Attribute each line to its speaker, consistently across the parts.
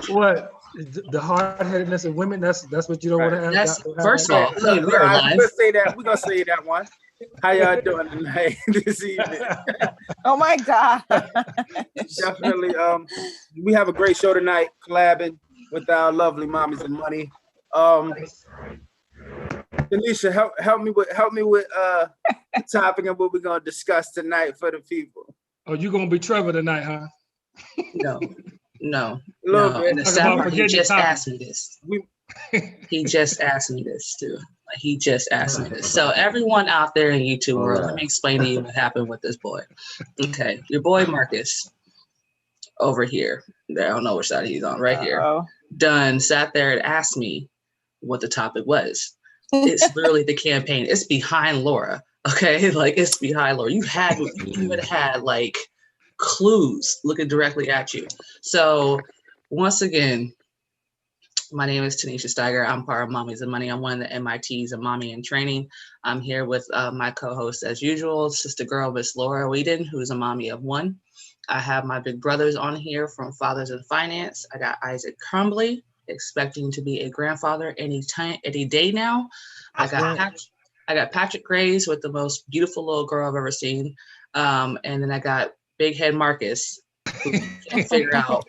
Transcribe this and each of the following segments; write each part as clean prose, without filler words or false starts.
Speaker 1: What? The hard-headedness of women, that's what you don't want to have.
Speaker 2: That's first
Speaker 1: have-
Speaker 2: off, hey, we're live.
Speaker 3: Let's say that. We're gonna say that one. How y'all doing tonight, this evening?
Speaker 4: Oh my God.
Speaker 3: Definitely. We have a great show tonight, collabing with our lovely Mommies and Money. Tanisha, help me with the topic and what we're gonna discuss tonight for the people.
Speaker 1: Oh, you gonna be Trevor tonight, huh?
Speaker 2: No.
Speaker 3: A little bit.
Speaker 2: And the sad part, he just
Speaker 1: topic.
Speaker 2: asked me this. He just asked me this too. Like, he just asked me this. So everyone out there in YouTube world, let me explain to you what happened with this boy. Okay, your boy Marcus over here. I don't know which side he's on. Right here. Done sat there and asked me what the topic was. It's literally the campaign. It's behind Laura. Okay, like it's behind Laura. You even had like clues looking directly at you. So once again, my name is Tanisha Steiger. I'm part of Mommies and Money. I'm one of the MITs of Mommy in Training. I'm here with my co-host as usual, sister girl, Miss Laura Whedon, who's a mommy of one. I have my big brothers on here from Fathers and Finance. I got Isaac Crumbly, expecting to be a grandfather any day now. I got Patrick Grays with the most beautiful little girl I've ever seen. And then I got Big Head Marcus, who can't figure out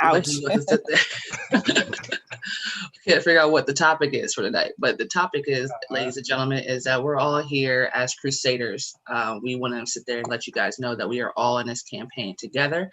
Speaker 2: can't figure out what the topic is for tonight. But the topic is, ladies and gentlemen, is that we're all here as crusaders. We want to sit there and let you guys know that we are all in this campaign together.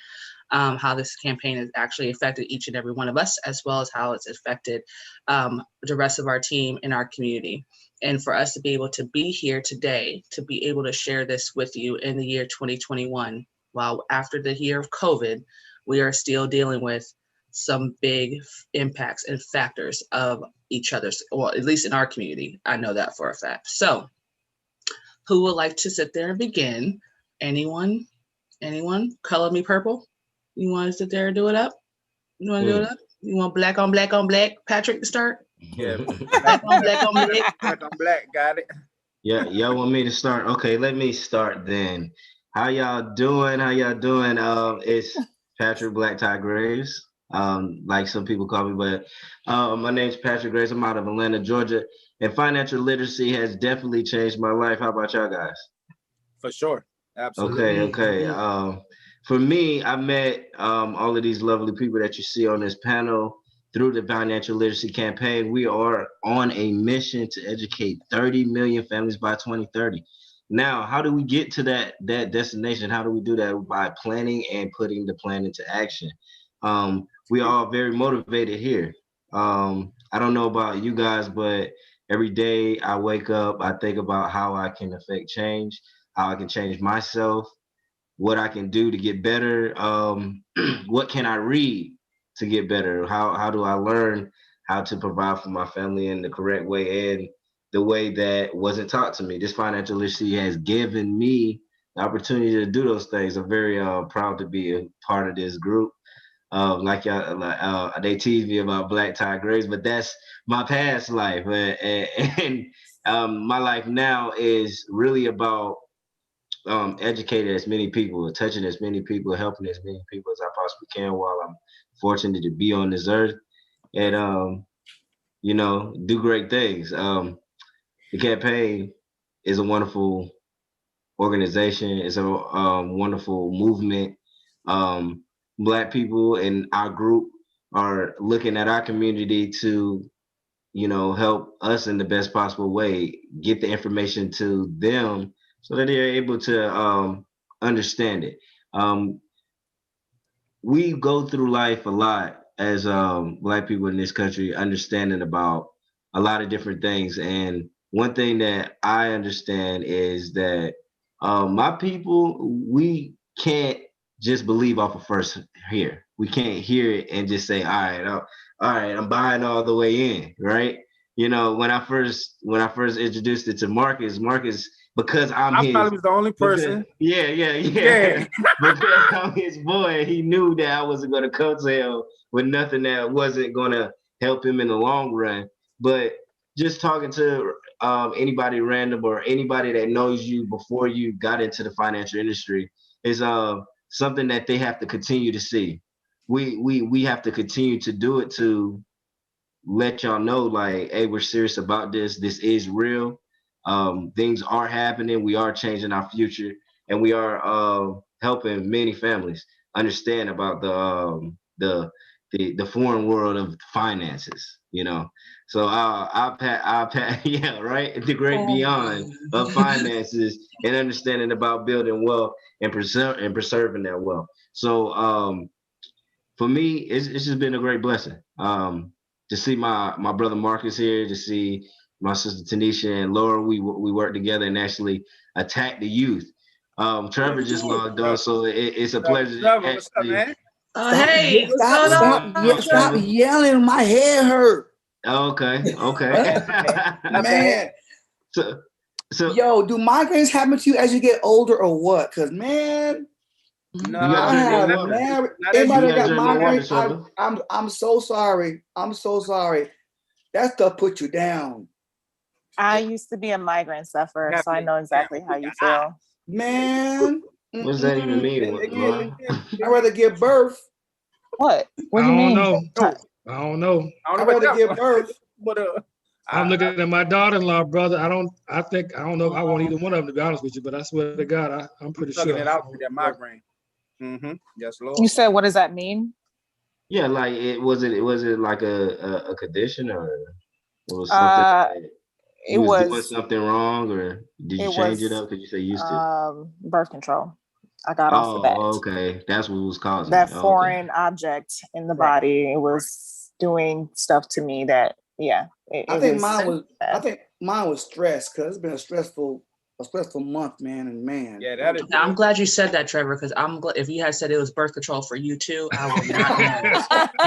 Speaker 2: How this campaign has actually affected each and every one of us, as well as how it's affected the rest of our team in our community. And for us to be able to be here today, to be able to share this with you in the year 2021, while after the year of COVID, we are still dealing with some big impacts and factors of each other's, well, at least in our community. I know that for a fact. So who would like to sit there and begin? Anyone? Color me purple. You want to sit there and do it up? You want to do it up? You want black on black on black, Patrick, to start?
Speaker 3: Yeah.
Speaker 2: Black on black on black.
Speaker 3: Black on black, got it.
Speaker 5: Yeah, y'all want me to start? Okay, let me start then. How y'all doing? It's Patrick Black Tie Graves, like some people call me, but my name's Patrick Graves. I'm out of Atlanta, Georgia, and financial literacy has definitely changed my life. How about y'all guys?
Speaker 3: For sure. Absolutely.
Speaker 5: Okay. For me, I met all of these lovely people that you see on this panel through the financial literacy campaign. We are on a mission to educate 30 million families by 2030. Now, how do we get to that destination? How do we do that? By planning and putting the plan into action. We are all very motivated here. I don't know about you guys, but every day I wake up, I think about how I can affect change, how I can change myself, what I can do to get better. What can I read to get better? How do I learn how to provide for my family in the correct way and the way that wasn't taught to me? This financial literacy has given me the opportunity to do those things. I'm very proud to be a part of this group. Like y'all, they tease me about Black Tie Grays, but that's my past life. And my life now is really about educating as many people, touching as many people, helping as many people as I possibly can while I'm fortunate to be on this earth and, do great things. The campaign is a wonderful organization. It's a wonderful movement. Black people in our group are looking at our community to, help us in the best possible way, get the information to them so that they're able to understand it. We go through life a lot as Black people in this country, understanding about a lot of different things. And one thing that I understand is that my people, we can't just believe off of first hear. We can't hear it and just say, all right, I'm buying all the way in, right? When I first introduced it to Marcus, because I probably
Speaker 3: was the only person.
Speaker 5: Yeah. Because I'm his boy, he knew that I wasn't going to coattail with nothing that wasn't going to help him in the long run. But just talking to anybody random or anybody that knows you before you got into the financial industry is something that they have to continue to see. we have to continue to do it to let y'all know, like, hey, we're serious about this. This is real. Things are happening. We are changing our future, and we are helping many families understand about the foreign world of finances. So yeah, right. The great beyond of finances and understanding about building wealth and preserving that wealth. So for me, it's just been a great blessing. To see my brother Marcus here, to see my sister Tanisha and Laura, we work together and actually attack the youth. Trevor just logged on, so it's a pleasure.
Speaker 3: Trevor, what's up, man?
Speaker 2: Hey, what's going on?
Speaker 6: Stop yelling. My head hurt.
Speaker 5: Okay.
Speaker 6: Man.
Speaker 5: So
Speaker 6: yo, do migraines happen to you as you get older or what? Because man,
Speaker 3: No,
Speaker 6: I have anybody that got migraines. I'm so sorry. I'm so sorry. That stuff puts you down.
Speaker 4: I used to be a migraine sufferer, so I know exactly how you feel.
Speaker 6: Man.
Speaker 5: What does that even mean?
Speaker 6: I'd rather give birth.
Speaker 4: What? What do you mean?
Speaker 1: I don't know.
Speaker 6: I'd rather give birth.
Speaker 1: I'm looking at my daughter-in-law, brother. I don't know if I want either one of them, to be honest with you, but I swear to God, I'm pretty sure.
Speaker 3: It out with that migraine. Yes, Lord.
Speaker 4: You said, what does that mean?
Speaker 5: Yeah, like was it like a condition, or it was something you was doing something wrong, or did you change it up because you say used to?
Speaker 4: Birth control. I got off the bat.
Speaker 5: Okay, that's what was causing
Speaker 4: that foreign object in the body. It was doing stuff to me that
Speaker 6: I think mine was stress, because it's been a stressful month, man.
Speaker 3: Yeah, that is.
Speaker 2: I'm glad you said that, Trevor, because I'm glad if you had said it was birth control for you too, I would not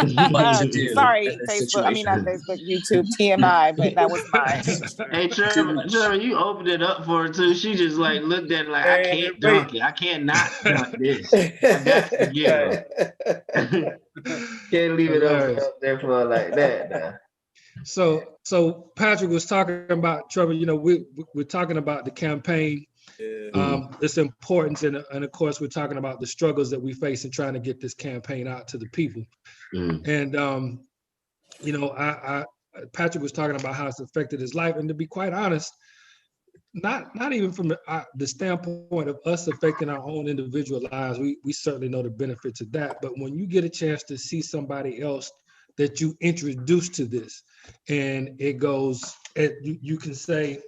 Speaker 2: know what to do.
Speaker 4: Sorry, Facebook. I mean, not Facebook, YouTube, TMI, but that was mine.
Speaker 5: Hey, Trevor, you opened it up for her too. She just like looked at it like, I can't dunk it. I can't not dunk this. I got to get it. Can't leave it up there for her like that. Nah.
Speaker 1: So Patrick was talking about, Trevor, we're talking about the campaign, its importance, and of course we're talking about the struggles that we face in trying to get this campaign out to the people. And Patrick was talking about how it's affected his life, and to be quite honest, not even from the standpoint of us affecting our own individual lives, we certainly know the benefits of that. But when you get a chance to see somebody else that you introduce to this, and it goes, you can say,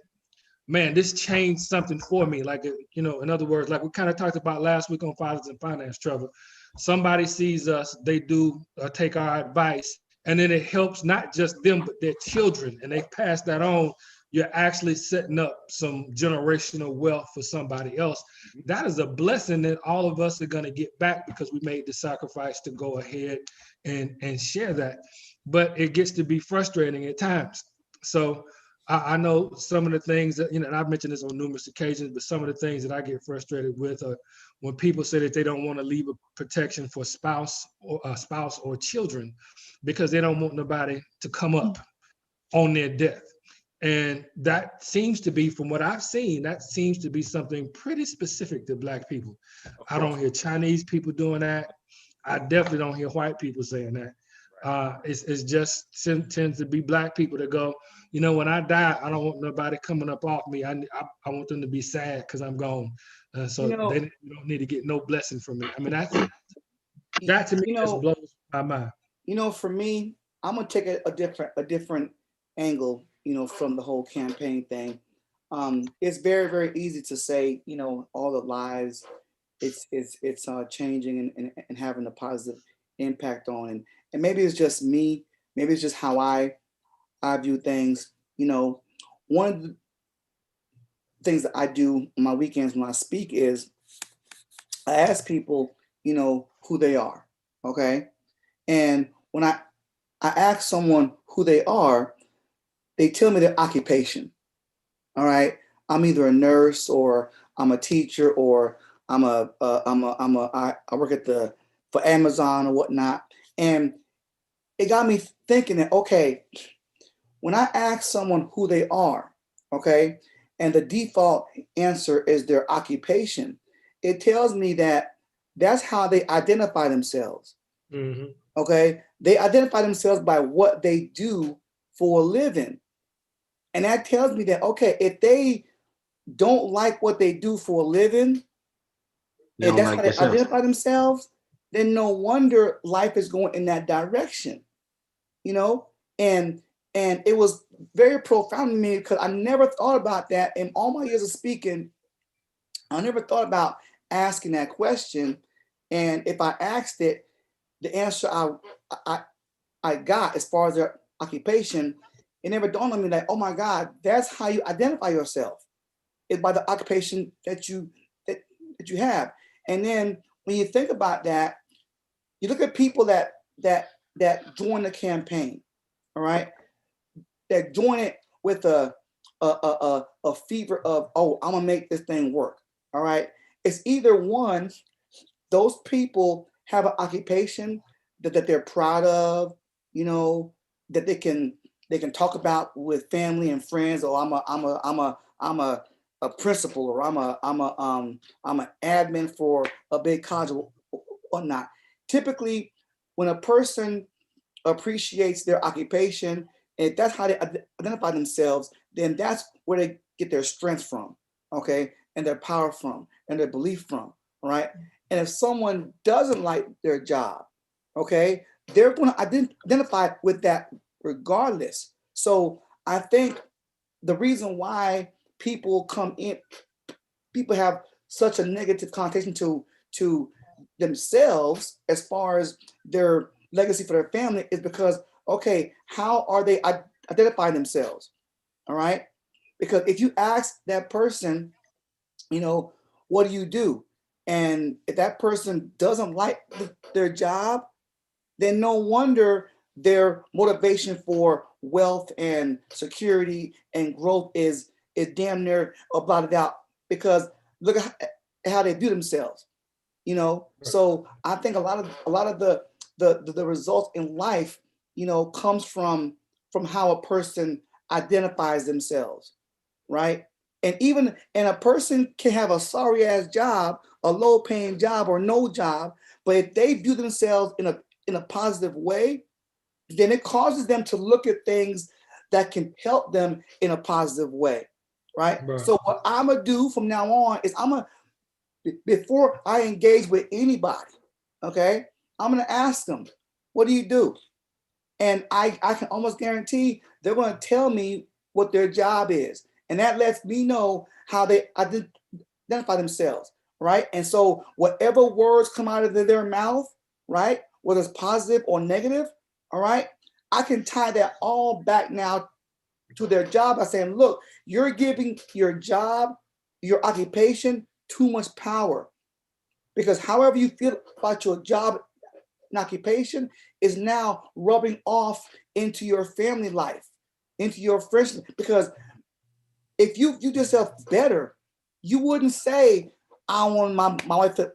Speaker 1: man, this changed something for me. Like, in other words, like we kind of talked about last week on Fathers and Finance, Trevor. Somebody sees us, they do take our advice, and then it helps not just them, but their children, and they pass that on. You're actually setting up some generational wealth for somebody else. That is a blessing that all of us are going to get back, because we made the sacrifice to go ahead and share that. But it gets to be frustrating at times. So I know some of the things that, and I've mentioned this on numerous occasions, but some of the things that I get frustrated with are when people say that they don't want to leave a protection for spouse or children because they don't want nobody to come up on their death. And that seems to be, from what I've seen, that seems to be something pretty specific to Black people. I don't hear Chinese people doing that. I definitely don't hear white people saying that. It's just tends to be Black people that go, when I die, I don't want nobody coming up off me. I want them to be sad because I'm gone. So they don't need to get no blessing from me. I mean, that to me just blows my mind.
Speaker 6: For me, I'm gonna take a different angle, from the whole campaign thing. It's very, very easy to say, all the lives it's changing and having a positive impact on, and maybe it's just me, maybe it's just how I view things. One of the things that I do on my weekends when I speak is I ask people, who they are, okay? And when I ask someone who they are, they tell me their occupation. All right, I'm either a nurse, or I'm a teacher, or I work for Amazon or whatnot. And it got me thinking that, okay, when I ask someone who they are, okay, and the default answer is their occupation, it tells me that that's how they identify themselves.
Speaker 1: Mm-hmm.
Speaker 6: Okay, they identify themselves by what they do for a living, and that tells me that, okay, if they don't like what they do for a living,
Speaker 5: They
Speaker 6: if
Speaker 5: don't
Speaker 6: that's how
Speaker 5: like
Speaker 6: they
Speaker 5: themselves.
Speaker 6: identify themselves, then no wonder life is going in that direction, you know. And it was very profound to me because I never thought about that in all my years of speaking. I never thought about asking that question, and if I asked it, the answer I I got as far as their occupation, it never dawned on me that, oh my God, that's how you identify yourself, is by the occupation that you have. And then when you think about that, you look at people that join the campaign, all right, that join it with a fever of, oh, I'm gonna make this thing work. All right. It's either one, those people have an occupation that they're proud of, you know, that they can talk about with family and friends. Or I'm a principal, or I'm an admin for a big college or not. Typically, when a person appreciates their occupation, and that's how they identify themselves, then that's where they get their strength from, okay, and their power from, and their belief from, all right? And if someone doesn't like their job, okay, they're going to identify with that regardless. So I think the reason why people have such a negative connotation to themselves as far as their legacy for their family is because, okay, how are they identifying themselves? All right, because if you ask that person, you know, what do you do, and if that person doesn't like their job, then no wonder their motivation for wealth and security and growth is damn near blotted out, because look at how they view themselves, you know.
Speaker 1: Right.
Speaker 6: So I think a lot of the results in life, you know, comes from how a person identifies themselves, right? And a person can have a sorry ass job, a low paying job, or no job, but if they view themselves in a positive way, then it causes them to look at things that can help them in a positive way, right?
Speaker 1: Right.
Speaker 6: So what I'm gonna do from now on is before I engage with anybody, okay, I'm gonna ask them, what do you do? And I can almost guarantee they're gonna tell me what their job is. And that lets me know how they identify themselves, right? And so whatever words come out of their mouth, right, whether it's positive or negative, all right, I can tie that all back now to their job by saying, look, you're giving your job, your occupation, too much power. Because however you feel about your job and occupation is now rubbing off into your family life, into your friendship. Because if you view yourself better, you wouldn't say, I don't want my wife to,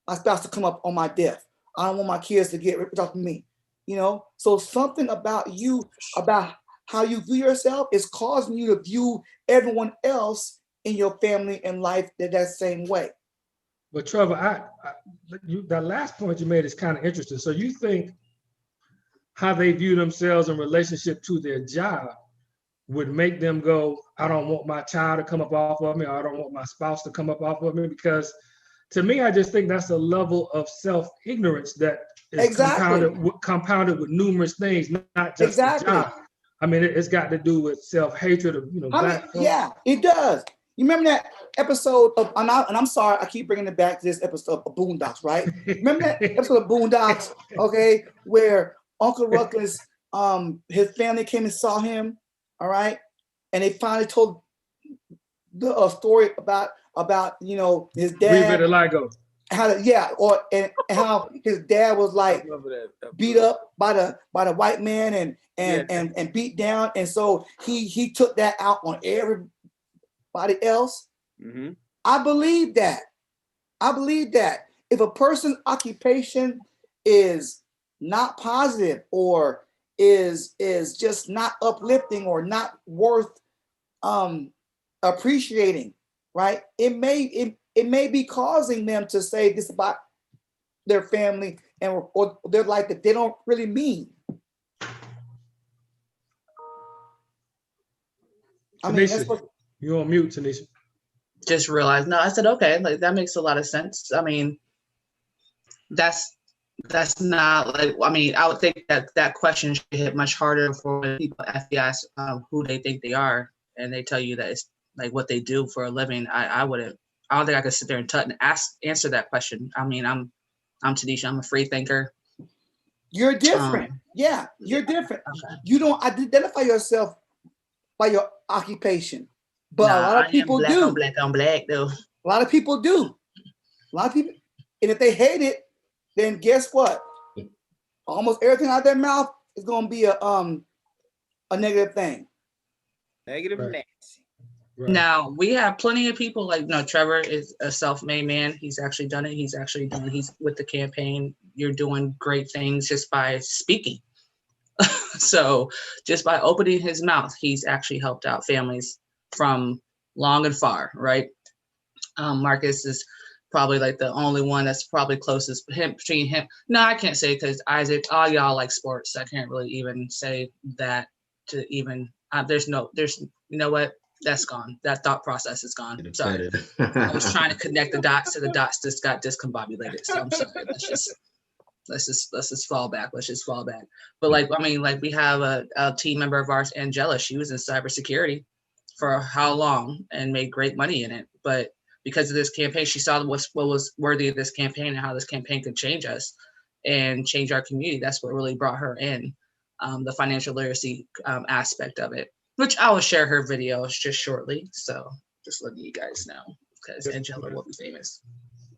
Speaker 6: my spouse to come up on my death. I don't want my kids to get ripped off of me. You know, so something about you, about how you view yourself, is causing you to view everyone else in your family and life that same way.
Speaker 1: But Trevor, that last point you made is kind of interesting. So you think how they view themselves in relationship to their job would make them go, I don't want my child to come up off of me, or I don't want my spouse to come up off of me? Because to me, I just think that's a level of self-ignorance that is
Speaker 6: Exactly.
Speaker 1: compounded with numerous things, not just the
Speaker 6: Exactly.
Speaker 1: job. I mean, it's got to do with self-hatred of,
Speaker 6: How many?
Speaker 1: black folks.
Speaker 6: Yeah, it does. You remember that episode of, and I'm sorry, I keep bringing it back to this episode of Boondocks, right? Remember that episode of Boondocks, okay, where Uncle Ruckus, his family came and saw him, all right, and they finally told the story about his dad, and how his dad was like beat up by the white man and beat down, and so he took that out on everybody else.
Speaker 3: Mm-hmm.
Speaker 6: I believe that. If a person's occupation is not positive, or is just not uplifting, or not worth appreciating, right? It may be causing them to say this about their family or they're like that they don't really mean. I mean, that's
Speaker 1: Tanisha,
Speaker 6: what.
Speaker 1: you're on mute, Tanisha.
Speaker 2: Just realized, no, I said, okay, like that makes a lot of sense. I mean, that's not like, I mean, I would think that question should hit much harder for when people FBI who they think they are, and they tell you that it's like what they do for a living. I don't think I could sit there and answer that question. I mean, I'm Tanisha. I'm a free thinker.
Speaker 6: You're different. Yeah, you're different.
Speaker 2: Okay.
Speaker 6: You don't identify yourself by your occupation, but a lot of people do.
Speaker 2: I'm black though.
Speaker 6: A lot of people do. A lot of people, and if they hate it, then guess what? Almost everything out their mouth is going to be a negative thing.
Speaker 3: Negative
Speaker 1: Right.
Speaker 3: Nancy.
Speaker 1: Right.
Speaker 2: Now we have plenty of people like, no, Trevor is a self-made man. He's actually done it. He's with the campaign. You're doing great things just by speaking. So just by opening his mouth, he's actually helped out families from long and far, right? Marcus is probably like the only one that's probably closest between him. No, I can't say, because Isaac, all y'all like sports. I can't really even say that to even, there's you know what? That's gone. That thought process is gone. Sorry. I was trying to connect the dots to the dots just got discombobulated. So I'm sorry. Let's just fall back. Let's just fall back. But like, I mean, like we have a team member of ours, Angela. She was in cybersecurity for how long and made great money in it. But because of this campaign, she saw what was worthy of this campaign and how this campaign could change us and change our community. That's what really brought her in, the financial literacy aspect of it, which I will share her videos just shortly. So just letting you guys know, because Angela will be famous.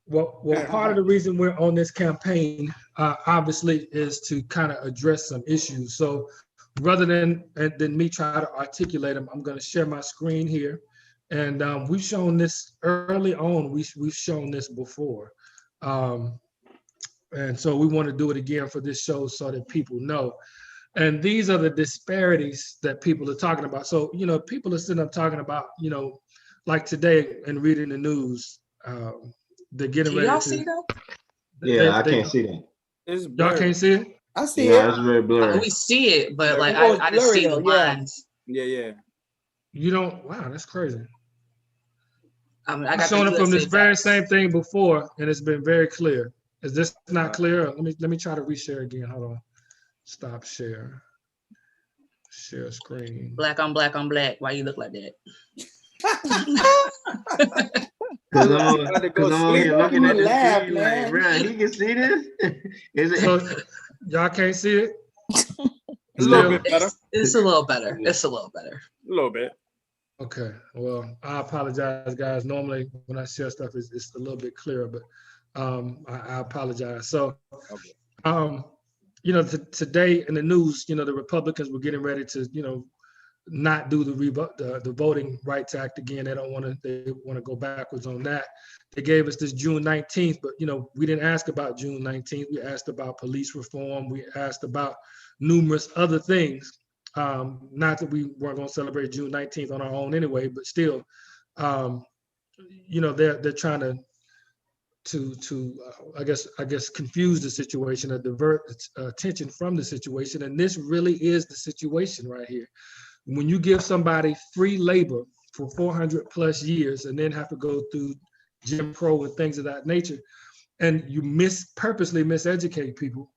Speaker 1: Well, part of the reason we're on this campaign, obviously, is to kind of address some issues. So rather than me try to articulate them, I'm going to share my screen here. And we've shown this early on. We've shown this before. And so we want to do it again for this show so that people know. And these are the disparities that people are talking about. So, you know, people are sitting up talking about, you know, like today and reading the news, they're getting ready to.
Speaker 2: Y'all see that?
Speaker 5: Yeah, I can't see that.
Speaker 1: Y'all can't see it?
Speaker 6: I see
Speaker 5: Yeah,
Speaker 6: it.
Speaker 5: it's very blurry.
Speaker 2: We see it, but like
Speaker 6: Oh,
Speaker 2: I just see
Speaker 6: blurry
Speaker 2: the
Speaker 6: though, yeah.
Speaker 2: lines.
Speaker 3: Yeah.
Speaker 1: You don't? Wow, that's crazy.
Speaker 2: I mean,
Speaker 1: I've shown it from this very same thing before, and it's been very clear. Is this not clear? Let me try to reshare again. Hold on. Stop share. Share screen.
Speaker 2: Black on black on black. Why you look like that?
Speaker 5: Because I'm over here looking at the
Speaker 6: Laugh,
Speaker 5: screen
Speaker 6: man.
Speaker 5: like, bro, he can see this? Is it?
Speaker 1: So y'all can't see it?
Speaker 3: A little bit better.
Speaker 2: It's a little better. It's a little better.
Speaker 3: A little bit.
Speaker 1: Okay. Well, I apologize, guys. Normally when I share stuff, it's a little bit clearer, but I apologize. So, you know, today in the news, you know, the Republicans were getting ready to, you know, not do the Voting Rights Act again. They want to go backwards on that. They gave us this June 19th, but you know, we didn't ask about June 19th. We asked about police reform. We asked about numerous other things. Not that we weren't going to celebrate June 19th on our own anyway, but still, you know, they're trying to I guess confuse the situation or divert attention from the situation. And this really is the situation right here. When you give somebody free labor for 400 plus years and then have to go through Jim Crow and things of that nature, and you purposely miseducate people,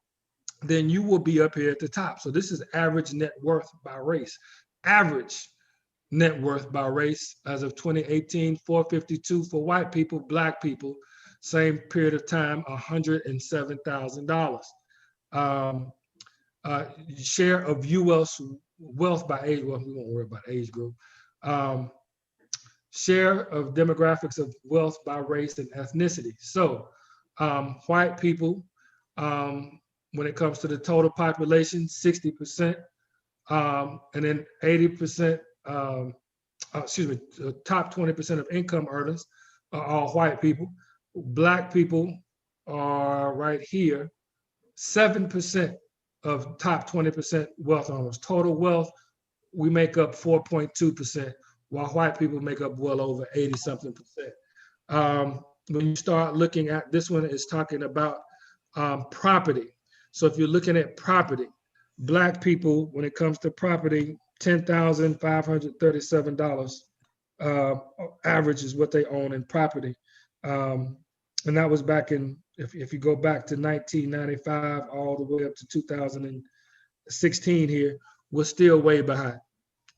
Speaker 1: then you will be up here at the top. So this is average net worth by race. Average net worth by race as of 2018, 452 for white people, black people, same period of time, $107,000. Share of U.S. wealth by age, well, we won't worry about age group. Share of demographics of wealth by race and ethnicity. So white people, when it comes to the total population, 60%, and then 80%, the top 20% of income earners are all white people. Black people are right here, 7% of top 20% wealth owners. Total wealth, we make up 4.2%, while white people make up well over 80-something percent. When you start looking at this one, it's talking about property. So if you're looking at property, Black people, when it comes to property, $10,537 average is what they own in property. And that was back in, if you go back to 1995 all the way up to 2016 here, we're still way behind.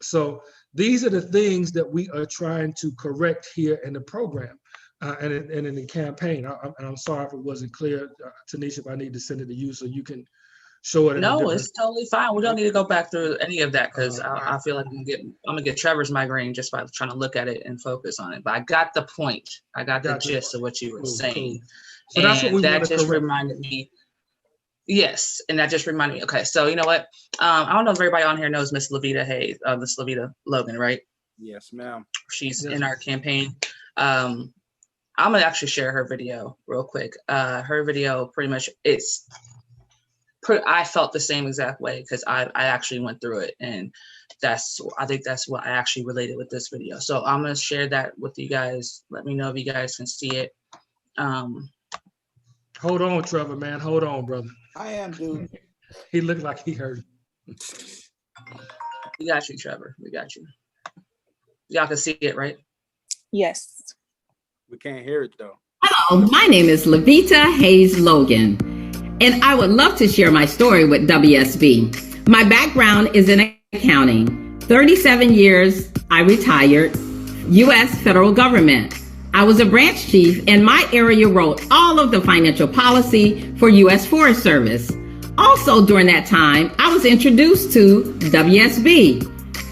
Speaker 1: So these are the things that we are trying to correct here in the program and in the campaign. I'm sorry if it wasn't clear, Tanisha, if I need to send it to you so you can show it.
Speaker 2: No, it's totally fine. We don't need to go back through any of that because I feel like I'm gonna get Trevor's migraine just by trying to look at it and focus on it. But I got the point. I got the gist of what you were saying.
Speaker 1: Cool. So that's what we want to correct.
Speaker 2: Reminded me. Yes, and that just reminded me. Okay, so you know what? I don't know if everybody on here knows Miss Levita Hayes, Miss Levita Logan, right?
Speaker 3: Yes, ma'am.
Speaker 2: She's in our campaign. I'm gonna actually share her video real quick. Her video pretty much I felt the same exact way because I actually went through it, and I think that's what I actually related with this video. So I'm gonna share that with you guys. Let me know if you guys can see it.
Speaker 1: Hold on, Trevor, man. Hold on, brother.
Speaker 6: I am, dude.
Speaker 1: He looked like he hurt.
Speaker 2: We got you, Trevor. We got you. Y'all can see it, right?
Speaker 4: Yes.
Speaker 3: We can't hear it though.
Speaker 7: Hello, my name is Levita Hayes Logan, and I would love to share my story with WSB. My background is in accounting. 37 years, I retired, U.S. federal government. I was a branch chief, and my area wrote all of the financial policy for U.S. Forest Service. Also during that time, I was introduced to WSB.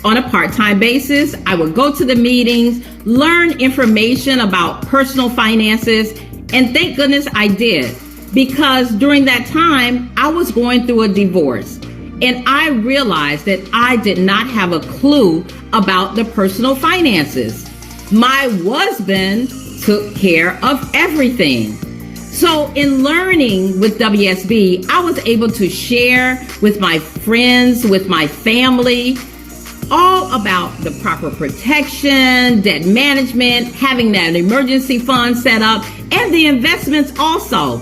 Speaker 7: On a part-time basis, I would go to the meetings, learn information about personal finances, and thank goodness I did, because during that time, I was going through a divorce, and I realized that I did not have a clue about the personal finances. My husband took care of everything. So in learning with WSB, I was able to share with my friends, with my family, all about the proper protection, debt management, having that emergency fund set up, and the investments also.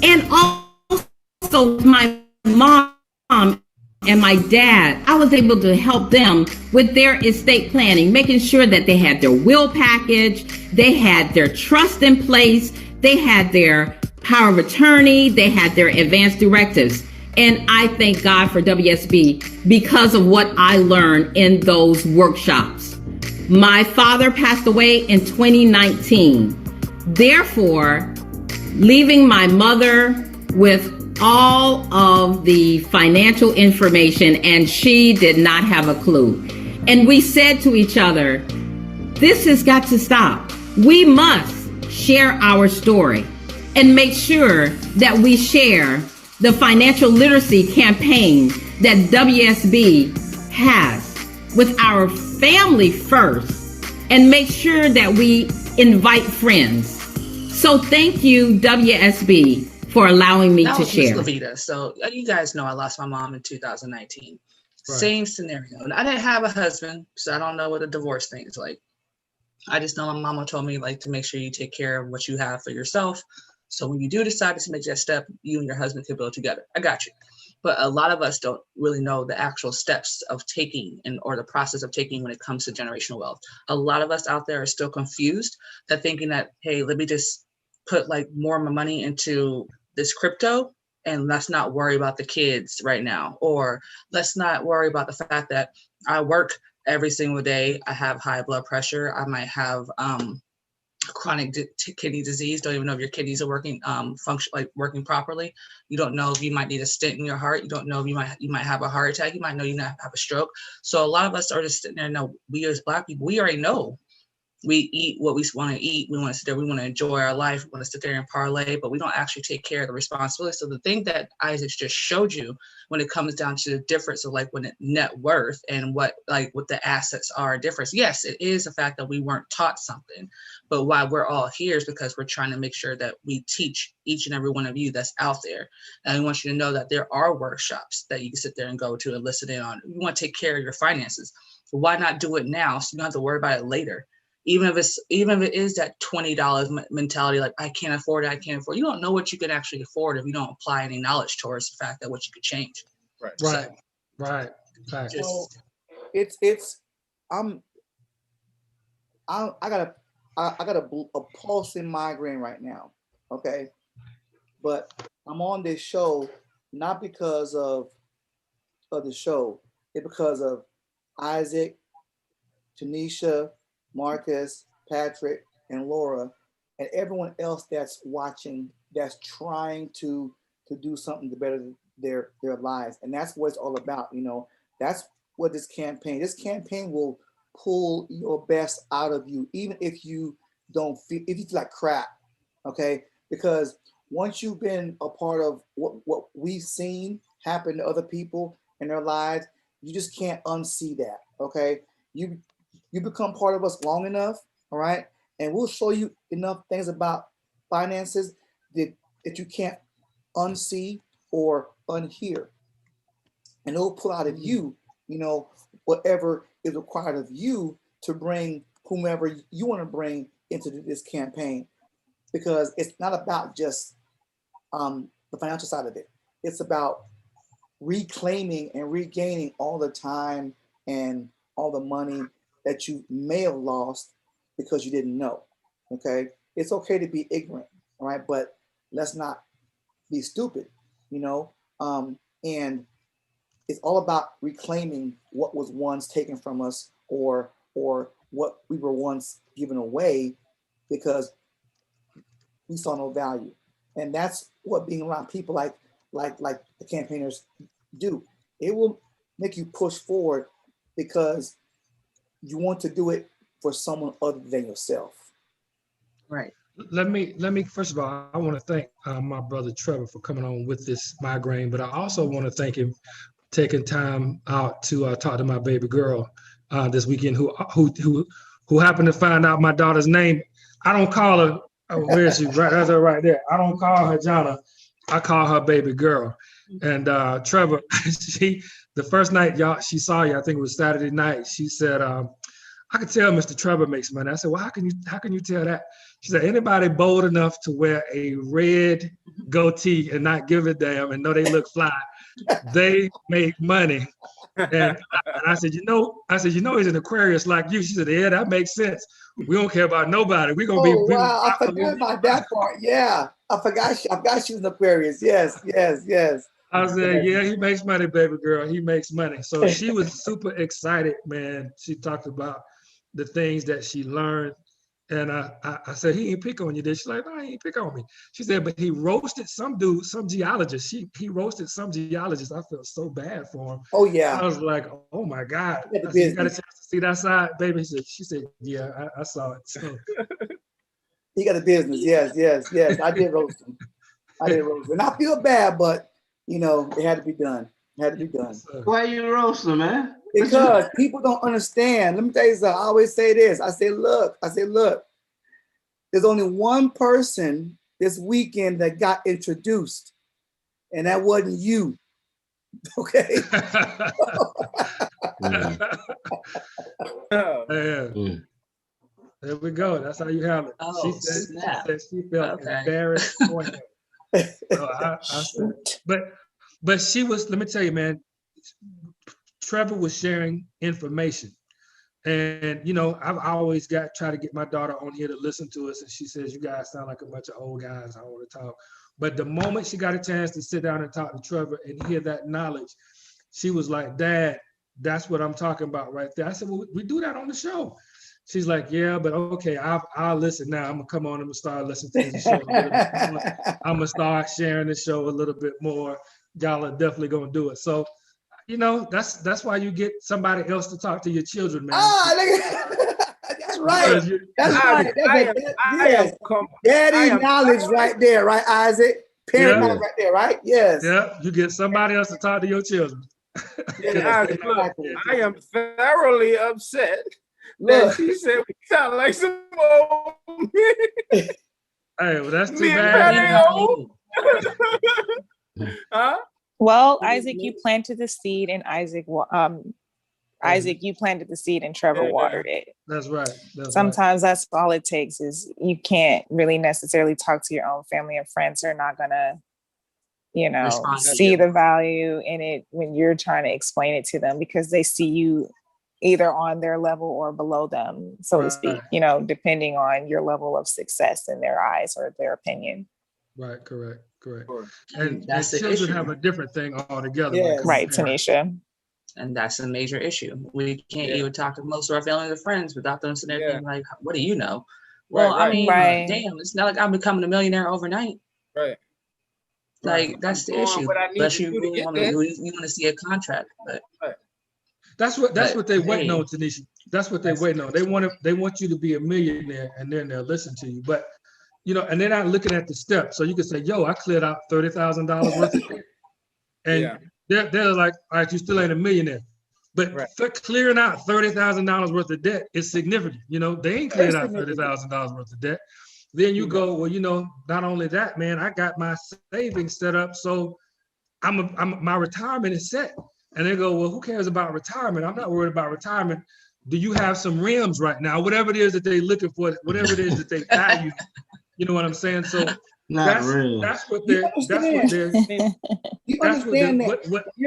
Speaker 7: And also my mom and my dad, I was able to help them with their estate planning, making sure that they had their will package, they had their trust in place, they had their power of attorney, they had their advance directives. And I thank God for WSB because of what I learned in those workshops. My father passed away in 2019. Therefore, leaving my mother with all of the financial information, and she did not have a clue. And we said to each other, this has got to stop. We must share our story and make sure that we share the financial literacy campaign that WSB has with our family first, and make sure that we invite friends. So thank you, WSB, for allowing me to share.
Speaker 2: Levita. So you guys know I lost my mom in 2019. Right. Same scenario. And I didn't have a husband, so I don't know what a divorce thing is like. I just know my mama told me to make sure you take care of what you have for yourself. So when you do decide to make that step, you and your husband can build together. I got you. But a lot of us don't really know the actual steps of taking or the process of taking when it comes to generational wealth. A lot of us out there are still confused. They're thinking that, hey, let me just put more of my money into this crypto and let's not worry about the kids right now. Or let's not worry about the fact that I work every single day. I have high blood pressure. I might have chronic kidney disease. Don't even know if your kidneys are working working properly. You don't know if you might need a stent in your heart. You don't know if you might have a heart attack. You might know you might have a stroke. So a lot of us are just sitting there. No, we as Black people, we already know. We eat what we want to eat. We want to sit there. We want to enjoy our life. We want to sit there and parlay, but we don't actually take care of the responsibility. So the thing that Isaac just showed you when it comes down to the difference of when net worth and what the assets are difference. Yes, it is the fact that we weren't taught something, but why we're all here is because we're trying to make sure that we teach each and every one of you that's out there. And we want you to know that there are workshops that you can sit there and go to and listen in on. You want to take care of your finances. Why not do it now so you don't have to worry about it later? even if it is that $20 mentality, like I can't afford it, you don't know what you can actually afford if you don't apply any knowledge towards the fact that what you could change.
Speaker 3: Right.
Speaker 2: So,
Speaker 1: Right.
Speaker 6: So I got a pulsing migraine right now. Okay. But I'm on this show not because of the show. It's because of Isaac, Tanisha, Marcus, Patrick, and Laura, and everyone else that's watching, that's trying to do something to better their lives. And that's what it's all about. That's what this campaign will pull your best out of you, even if you feel like crap. Okay. Because once you've been a part of what we've seen happen to other people in their lives, you just can't unsee that. Okay. You become part of us long enough, all right? And we'll show you enough things about finances that you can't unsee or unhear. And it'll pull out of you, whatever is required of you to bring whomever you want to bring into this campaign. Because it's not about just the financial side of it. It's about reclaiming and regaining all the time and all the money that you may have lost because you didn't know. Okay. It's okay to be ignorant. All right. But let's not be stupid, and it's all about reclaiming what was once taken from us or what we were once given away because we saw no value. And that's what being around people like the campaigners do. It will make you push forward because you want to do it for someone other than yourself.
Speaker 2: Right.
Speaker 1: Let me first of all, I want to thank my brother Trevor for coming on with this migraine, but I also want to thank him taking time out to talk to my baby girl this weekend, who happened to find out my daughter's name. I don't call her. Where is she? Right, that's her right there. I don't call her Jonna. I call her baby girl. And Trevor, the first night she saw you, I think it was Saturday night. She said, "I could tell Mr. Trevor makes money." I said, "Well, how can you tell that?" She said, "Anybody bold enough to wear a red goatee and not give a damn and know they look fly, they make money." And I said, he's an Aquarius like you. She said, "Yeah, that makes sense. We don't care about nobody. We're gonna be."
Speaker 6: Wow, I forgot about that part. Yeah, I forgot she was an Aquarius. Yes.
Speaker 1: I said, "Yeah, he makes money, baby girl. He makes money." So she was super excited, man. She talked about the things that she learned. And I said, "He ain't pick on you, did?" She's like, "No, he ain't pick on me." She said, "But he roasted some dude, some geologist. He roasted some geologist. I felt so bad for him."
Speaker 6: Oh, yeah.
Speaker 1: I was like, "Oh my God."
Speaker 6: You
Speaker 1: I said, "You got a chance to see that side, baby?" She said, "Yeah, I saw it." So.
Speaker 6: He got a business. Yes. I did roast him. And I feel bad, but it had to be done.
Speaker 5: Why you roast him, man?
Speaker 6: Because people don't understand. Let me tell you something. I always say this. I say, look, there's only one person this weekend that got introduced, and that wasn't you. Okay.
Speaker 1: There we go. That's how you have it.
Speaker 2: Oh,
Speaker 1: she said she felt embarrassed for him. So but she was, let me tell you, man, Trevor was sharing information. And, I've always try to get my daughter on here to listen to us. And she says, "You guys sound like a bunch of old guys. I want to talk." But the moment she got a chance to sit down and talk to Trevor and hear that knowledge, she was like, "Dad, that's what I'm talking about right there." I said, "Well, we do that on the show." She's like, "Yeah, but okay, I'll listen now. I'm gonna come on and start listening to the show a little bit more. I'm gonna start sharing the show a little bit more. Y'all are definitely gonna do it." So, that's why you get somebody else to talk to your children, man.
Speaker 6: That's right. Yes. Daddy knowledge right there, right, Isaac? Parent knowledge right there, right? Yes.
Speaker 1: Yeah, you get somebody else to talk to your children.
Speaker 3: I am thoroughly upset. Look, she said we sound like some old men.
Speaker 1: Hey, well, that's too bad.
Speaker 3: Huh?
Speaker 4: Well, Isaac, you planted the seed, and Isaac Isaac, you planted the seed and Trevor watered it.
Speaker 1: That's right.
Speaker 4: Sometimes that's all it takes is you can't really necessarily talk to your own family and friends. They're not gonna, see the value in it when you're trying to explain it to them because they see you either on their level or below them, so to speak, depending on your level of success in their eyes or their opinion.
Speaker 1: Right, correct.
Speaker 2: And that's the
Speaker 1: children
Speaker 2: issue.
Speaker 1: have a different thing altogether.
Speaker 6: Yes.
Speaker 4: Right, Tanisha.
Speaker 2: And that's a major issue. We can't even talk to most of our family or friends without them sitting there being like, what do you know? Well, I mean, damn, it's not like I'm becoming a millionaire overnight.
Speaker 3: Right.
Speaker 2: Like, that's the issue. Unless you really want to see a contract. But
Speaker 1: that's what they waiting on, Tanisha. That's what they waiting on. They want you to be a millionaire, and then they'll listen to you. But and they're not looking at the steps. So you can say, "Yo, I cleared out $30,000 worth of debt," and they're like, "All right, you still ain't a millionaire." But clearing out $30,000 worth of debt is significant. They ain't cleared out $30,000 worth of debt. Then you go, well, not only that, man, I got my savings set up, so my retirement is set. And they go, well, who cares about retirement? I'm not worried about retirement. Do you have some rims right now? Whatever it is that they're looking for, whatever it is that they value, you know what I'm saying? So that's what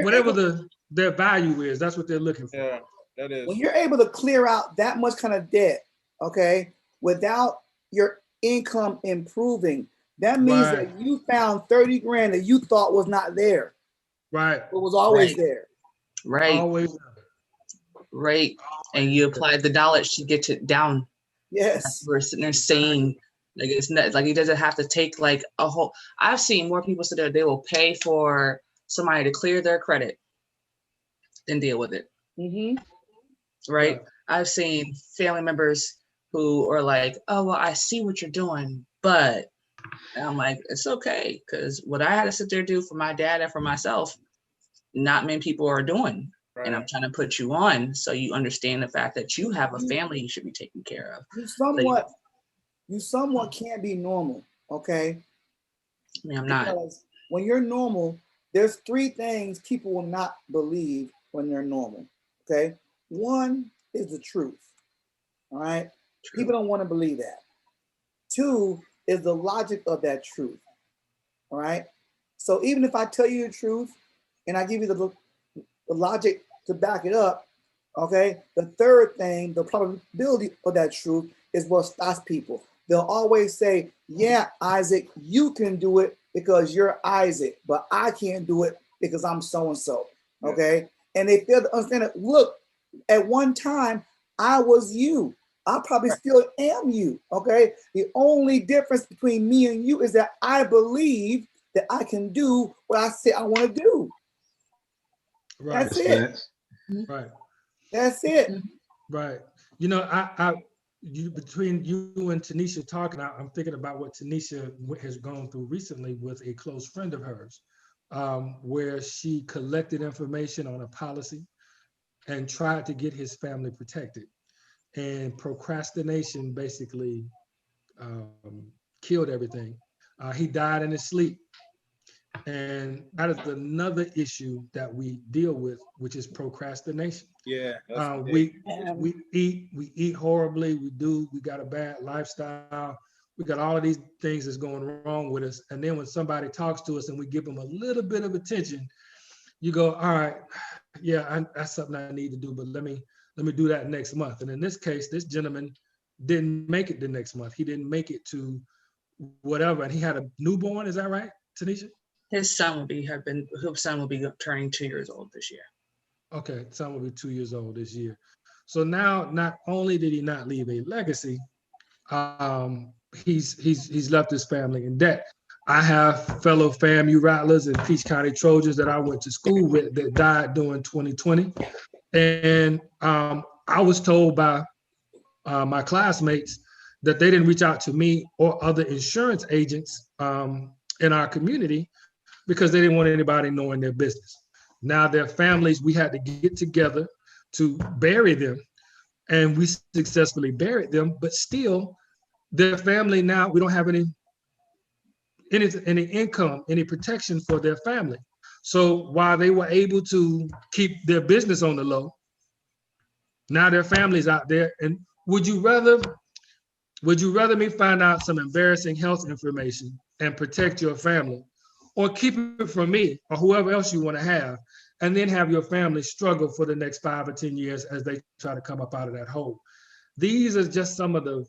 Speaker 1: whatever their value is, that's what they're looking for.
Speaker 3: Yeah, that is.
Speaker 6: When you're able to clear out that much kind of debt, okay, without your income improving, that means that you found 30 grand that you thought was not there.
Speaker 1: Right.
Speaker 6: It was always there.
Speaker 2: Right.
Speaker 1: Always.
Speaker 2: Right. And you applied the knowledge to get it down.
Speaker 6: Yes.
Speaker 2: We're sitting there saying, like, it's not like it doesn't have to take like a whole. I've seen more people sit there, they will pay for somebody to clear their credit than deal with it.
Speaker 6: Mm-hmm.
Speaker 2: Right. I've seen family members who are like, oh, well, I see what you're doing, but and I'm like, it's okay. Because what I had to sit there and do for my dad and for myself, not many people are doing. Right. And I'm trying to put you on so you understand the fact that you have a family you should be taking care of.
Speaker 6: You somewhat can't be normal, okay?
Speaker 2: I mean, I'm not.
Speaker 6: Because when you're normal, there's 3 things people will not believe when they're normal, okay? One is the truth, all right? True. People don't want to believe that. 2 is the logic of that truth, all right? So even if I tell you the truth and I give you the logic to back it up, okay? The 3rd thing, the probability of that truth is what stops people. They'll always say, yeah, Isaac, you can do it because you're Isaac, but I can't do it because I'm so-and-so, okay? And they fail to understand that, look, at one time, I was you. I probably still am you, okay? The only difference between me and you is that I believe that I can do what I say I want to do.
Speaker 1: Right.
Speaker 6: That's it.
Speaker 1: Right.
Speaker 6: That's it.
Speaker 1: Right. Between you and Tanisha talking, I'm thinking about what Tanisha has gone through recently with a close friend of hers, where she collected information on a policy and tried to get his family protected. And procrastination basically killed everything. He died in his sleep. And that is another issue that we deal with, which is procrastination.
Speaker 3: Yeah.
Speaker 1: We eat horribly. We got a bad lifestyle. We got all of these things that's going wrong with us. And then when somebody talks to us and we give them a little bit of attention, you go, all right, yeah, that's something I need to do, but let me do that next month. And in this case, this gentleman didn't make it the next month. He didn't make it to whatever. And he had a newborn. Is that right, Tanisha?
Speaker 2: His son will be turning 2 years old this year.
Speaker 1: Okay, son will be 2 years old this year. So now, not only did he not leave a legacy, he's left his family in debt. I have fellow FAMU Rattlers and Peach County Trojans that I went to school with that died during 2020, and I was told by my classmates that they didn't reach out to me or other insurance agents in our community because they didn't want anybody knowing their business. Now their families, we had to get together to bury them, and we successfully buried them, but still their family now, we don't have any income, any protection for their family. So while they were able to keep their business on the low, Now their families out there, and would you rather me find out some embarrassing health information and protect your family, or keep it from me or whoever else you want to have, and then have your family struggle for the next 5 or 10 years as they try to come up out of that hole? These are just some of the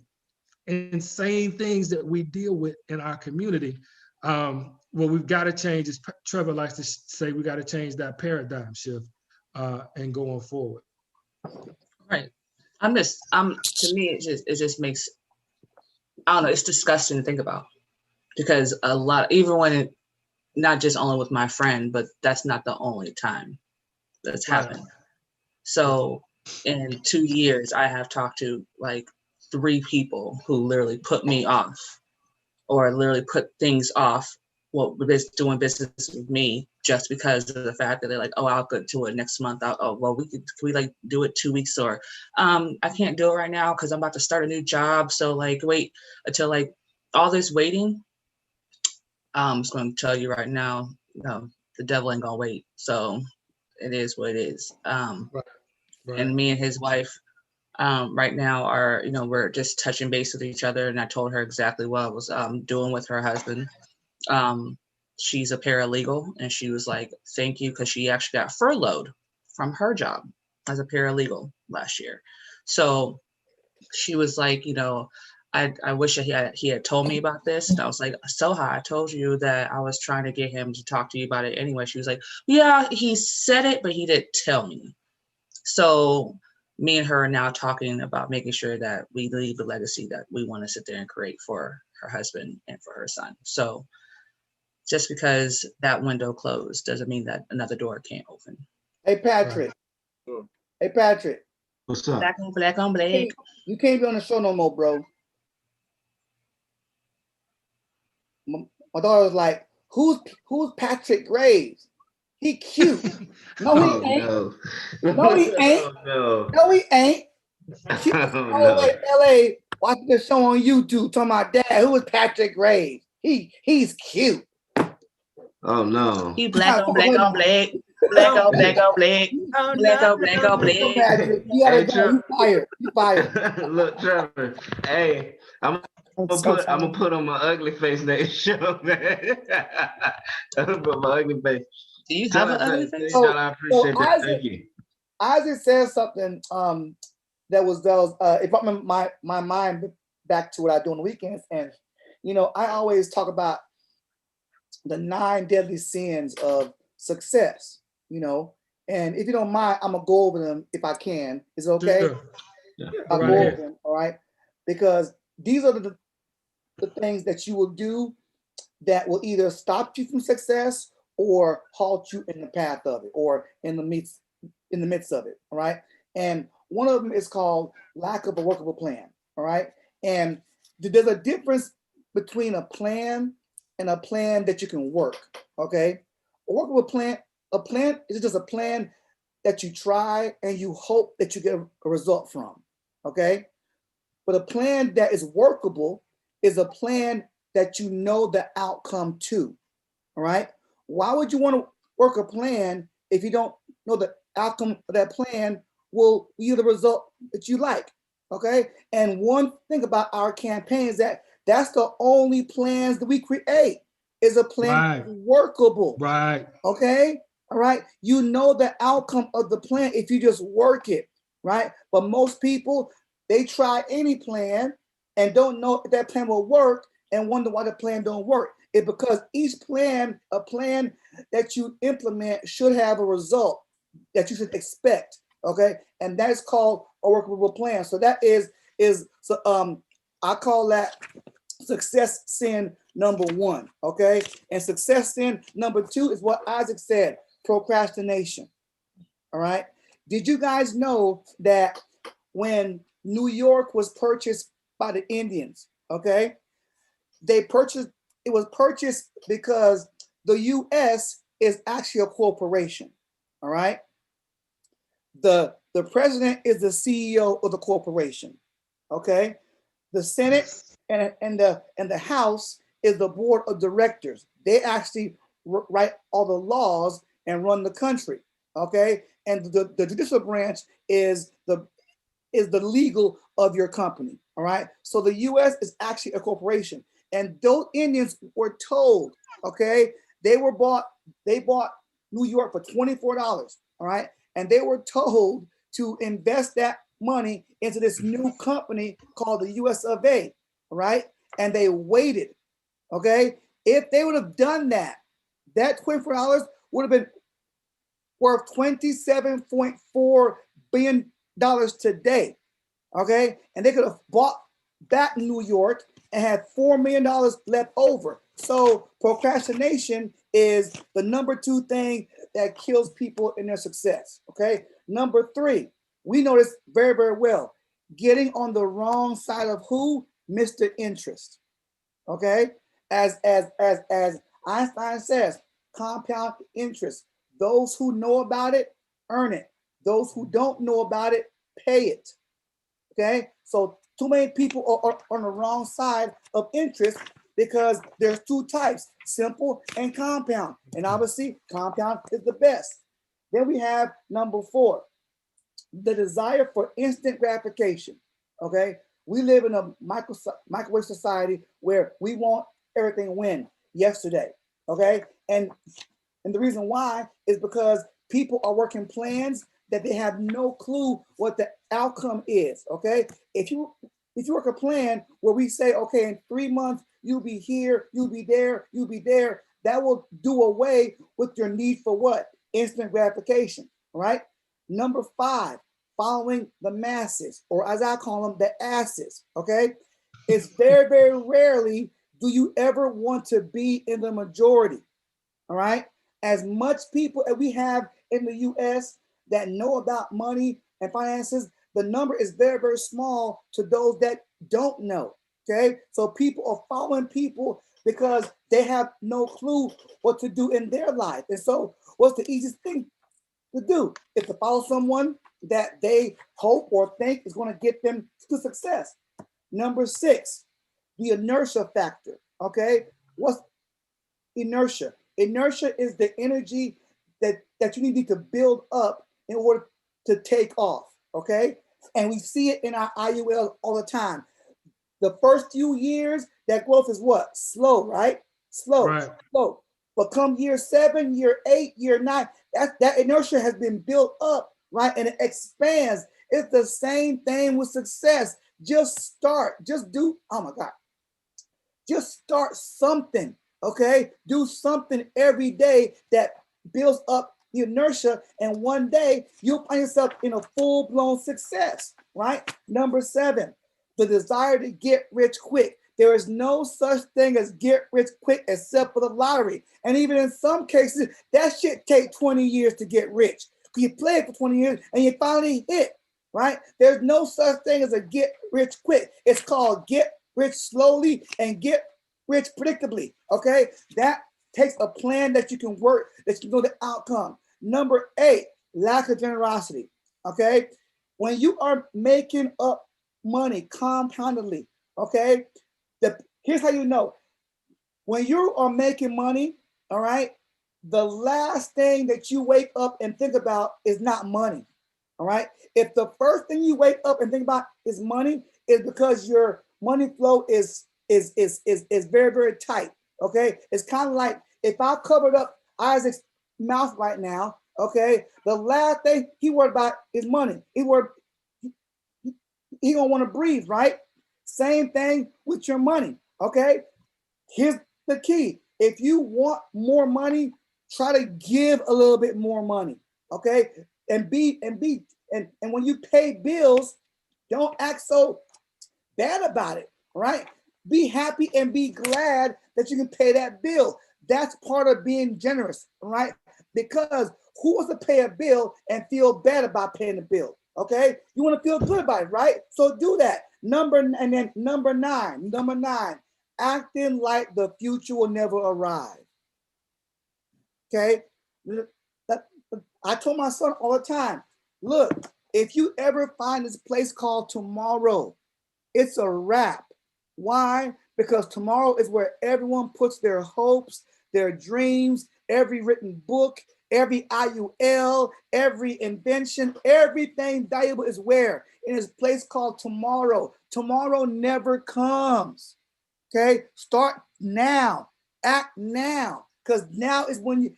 Speaker 1: insane things that we deal with in our community. Well, we've got to change, as Trevor likes to say, we got to change that paradigm shift and going forward.
Speaker 2: Right. To me, it just makes, I don't know, it's disgusting to think about, because a lot, even when it, not just only with my friend, but that's not the only time that's happened. So in 2 years, I have talked to like 3 people who literally put me off, or literally put things off, doing business with me, just because of the fact that they're like, oh, I'll get to it next month. Can we like do it 2 weeks, or I can't do it right now because I'm about to start a new job. So like wait until like all this waiting. I'm just going to tell you right now, the devil ain't gonna wait. So it is what it is. And me and his wife right now are, we're just touching base with each other. And I told her exactly what I was doing with her husband. She's a paralegal, and she was like, thank you, because she actually got furloughed from her job as a paralegal last year. So she was like, I wish he had told me about this. And I was like, Soha, I told you that I was trying to get him to talk to you about it anyway. She was like, yeah, he said it, but he didn't tell me. So me and her are now talking about making sure that we leave a legacy that we want to sit there and create for her husband and for her son. So just because that window closed doesn't mean that another door can't open.
Speaker 6: Hey, Patrick. Right. Hey, Patrick.
Speaker 5: What's up?
Speaker 2: Black on black.
Speaker 6: You can't be on the show no more, bro. My daughter was like, who's Patrick Graves? He cute. No, he ain't. No, he ain't. No, he ain't. She was all the way to LA watching the show on YouTube talking about, Dad, who is Patrick Graves? He's cute.
Speaker 5: Oh no.
Speaker 2: He black on black on black. Black on black on black. Black on black on black.
Speaker 6: You gotta go. You fired. You fired.
Speaker 5: Look, Trevor. Hey, I'm gonna put on my ugly face next show, man. I'm gonna put my ugly face.
Speaker 2: Do you have an ugly face?
Speaker 5: I appreciate that. Thank you.
Speaker 6: Isaac said something that was it brought my mind back to what I do on the weekends. And I always talk about the 9 deadly sins of success, and if you don't mind, I'm gonna go over them if I can. Is it okay?
Speaker 1: Yeah.
Speaker 6: I'll go over them, all right? Because these are the things that you will do that will either stop you from success or halt you in the path of it, or in the midst of it, all right? And one of them is called lack of a workable plan, all right? And there's a difference between a plan and a plan that you can work, okay? A workable plan, a plan is just a plan that you try and you hope that you get a result from, okay? But a plan that is workable is a plan that you know the outcome to, all right? Why would you want to work a plan if you don't know the outcome of that plan will be the result that you like, okay? And one thing about our campaign is that that's the only plans that we create, is a plan workable.
Speaker 1: Right.
Speaker 6: Okay? All right? You know the outcome of the plan if you just work it, right? But most people, they try any plan and don't know if that plan will work and wonder why the plan don't work. It's because each plan, a plan that you implement should have a result that you should expect, okay? And that is called a workable plan. So that is I call that success sin number 1, okay? And success sin number 2 is what Isaac said, procrastination, all right? Did you guys know that when New York was purchased by the Indians, okay? It was purchased because the U.S. is actually a corporation, all right? The president is the CEO of the corporation, okay? The Senate and the House is the board of directors. They actually write all the laws and run the country, okay? And the judicial branch is the is the legal of your company. All right. So the U.S. is actually a corporation, and those Indians were told, okay, they bought New York for $24. All right, and they were told to invest that money into this new company called the U.S. of A. All right, and they waited. Okay, if they would have done that, that $24 would have been worth $27.4 billion today. Okay, and they could have bought back New York and had $4 million left over. So procrastination is the number 2 thing that kills people in their success. Okay, number 3, we know this very, very well. Getting on the wrong side of who? Mr. Interest. Okay, as Einstein says, compound interest. Those who know about it earn it. Those who don't know about it pay it. Okay, so too many people are on the wrong side of interest because there's 2 types, simple and compound. And obviously, compound is the best. Then we have number 4, the desire for instant gratification. Okay, we live in a microwave society where we want everything win yesterday. Okay, and the reason why is because people are working plans that they have no clue what the outcome is. Okay, if you work a plan where we say, okay, in 3 months you'll be here, you'll be there, you'll be there, that will do away with your need for what? Instant gratification. Right. Number 5, following the masses, or as I call them, the asses. Okay, it's very, very rarely do you ever want to be in the majority. All right, as much people as we have in the U.S. that know about money and finances, the number is very, very small to those that don't know. Okay, so people are following people because they have no clue what to do in their life. And so what's the easiest thing to do? Is to follow someone that they hope or think is going to get them to success. Number 6, the inertia factor. Okay, what's inertia? Inertia is the energy that you need to build up in order to take off. Okay, and we see it in our IUL all the time. The first few years, that growth is what? Slow, right? Slow. But come year 7, year 8, year 9, that inertia has been built up, right? And it expands. It's the same thing with success. Just start. Just do. Oh my God. Just start something. Okay, do something every day that builds up the inertia, and one day you'll find yourself in a full-blown success. Right? Number 7, the desire to get rich quick. There is no such thing as get rich quick except for the lottery. And even in some cases, that shit take 20 years to get rich. You play it for 20 years and you finally hit, right? There's no such thing as a get rich quick. It's called get rich slowly and get rich predictably, okay? That takes a plan that you can work, that you know the outcome. Number 8, lack of generosity, okay? When you are making up money compoundedly, okay? Here's how you know. When you are making money, all right, the last thing that you wake up and think about is not money, all right? If the first thing you wake up and think about is money, is because your money flow is very, very tight, okay? It's kind of like if I covered up Isaac's mouth right now, okay, the last thing he worried about is money. He gonna want to breathe, right? Same thing with your money, okay? Here's the key. If you want more money, try to give a little bit more money, okay? And when you pay bills, don't act so bad about it, right? Be happy and be glad that you can pay that bill. That's part of being generous, right? Because who wants to pay a bill and feel bad about paying the bill? Okay, you want to feel good about it, right? So do that. Number 9, acting like the future will never arrive. Okay, I told my son all the time, look, if you ever find this place called tomorrow, it's a wrap. Why? Because tomorrow is where everyone puts their hopes, their dreams, every written book, Every IUL, every invention, everything valuable is where? In this place called tomorrow. Tomorrow never comes. Okay, start now, act now, because now is when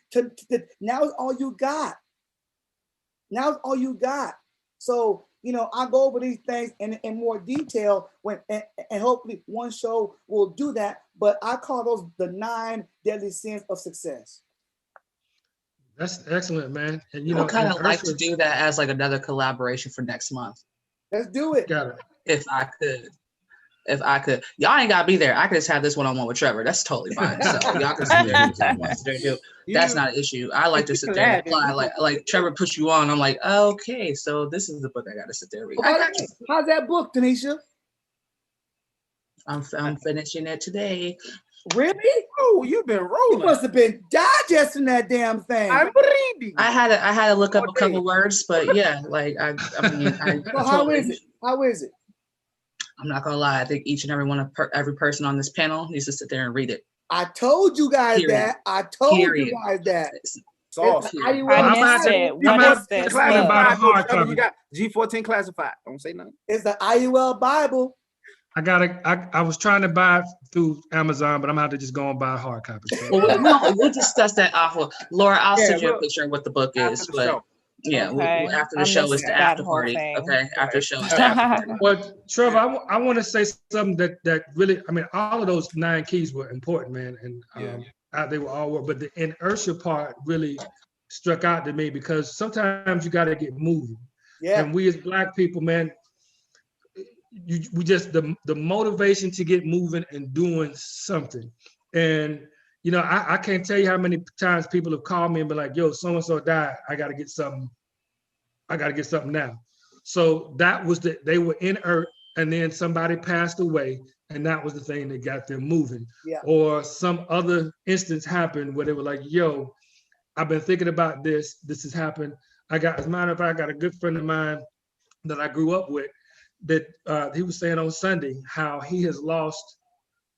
Speaker 6: now is all you got. Now is all you got. So, I go over these things in more detail and hopefully one show will do that. But I call those the 9 deadly sins of success.
Speaker 1: That's excellent, man. And
Speaker 2: I would kind of like to do that as like another collaboration for next month.
Speaker 6: Let's do it.
Speaker 1: Got it.
Speaker 2: If I could, y'all ain't gotta be there. I could just have this one-on-one with Trevor. That's totally fine. So y'all can sit there. That's not an issue. I like to sit there and apply. Like Trevor push you on. I'm like, okay, so this is the book I gotta sit there and read.
Speaker 6: How's that book, Tanisha?
Speaker 2: I'm finishing it today.
Speaker 6: Really?
Speaker 3: Oh, you've been rolling.
Speaker 6: You must have been digesting that damn thing.
Speaker 3: I'm reading.
Speaker 2: I had to look up a couple words, but yeah, like I mean,
Speaker 6: well, how is it? How is it?
Speaker 2: I'm not gonna lie. I think each and every person on this panel needs to sit there and read it.
Speaker 6: I told you guys that. I told you guys that.
Speaker 3: Awesome.
Speaker 4: I missed it. What is this?
Speaker 3: You got G14 classified. Don't say nothing.
Speaker 6: It's the IUL Bible.
Speaker 1: I was trying to buy it through Amazon, but I'm gonna have to just go and buy a hard copy.
Speaker 2: Well, we'll discuss that awful. Laura, I'll send you a picture of what the book is. But yeah,
Speaker 4: okay.
Speaker 2: After the show is the after party. Okay, after the show is the after party.
Speaker 1: Well, Trevor, I want to say something that really, I mean, all of those 9 keys were important, man, and they were all, but the inertia part really struck out to me because sometimes you got to get moving. Yeah. And we as Black people, man, we just the motivation to get moving and doing something. And I can't tell you how many times people have called me and be like, yo, so-and-so died. I got to get something now. So that was they were inert, and then somebody passed away, and that was the thing that got them moving. Yeah. Or some other instance happened where they were like, yo, I've been thinking about this. This has happened. As a matter of fact, I got a good friend of mine that I grew up with that he was saying on Sunday how he has lost,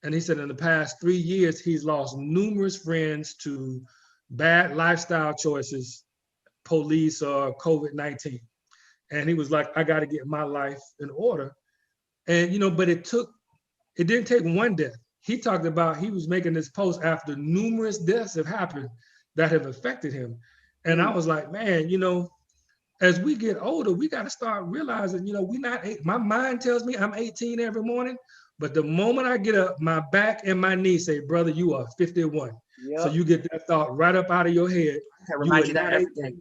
Speaker 1: and he said in the past 3 years, he's lost numerous friends to bad lifestyle choices, police, or COVID-19. And he was like, I got to get my life in order. And, but it didn't take one death. He talked about, he was making this post after numerous deaths have happened that have affected him. And I was like, man, as we get older, we got to start realizing, my mind tells me I'm 18 every morning, but the moment I get up, my back and my knees say, brother, you are 51. Yep. So you get that thought right up out of your head.
Speaker 2: I remind you that every day.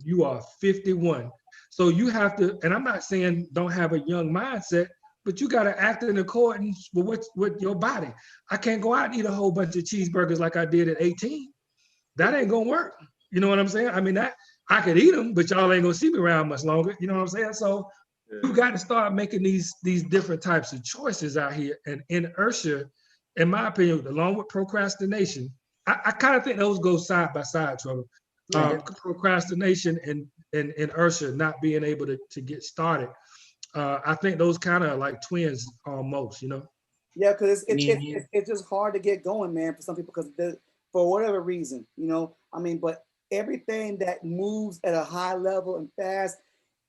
Speaker 1: You are 51. So you have to, and I'm not saying don't have a young mindset, but you got to act in accordance with your body. I can't go out and eat a whole bunch of cheeseburgers like I did at 18. That ain't gonna work. You know what I'm saying? I mean, I could eat them, but y'all ain't gonna see me around much longer. You know what I'm saying? So you got to start making these different types of choices out here. And inertia, in my opinion, along with procrastination, I kind of think those go side by side, Trevor. Procrastination and inertia, not being able to get started. I think those kind of like twins almost,
Speaker 6: Yeah, because it's just hard to get going, man, for some people, because for whatever reason, but everything that moves at a high level and fast,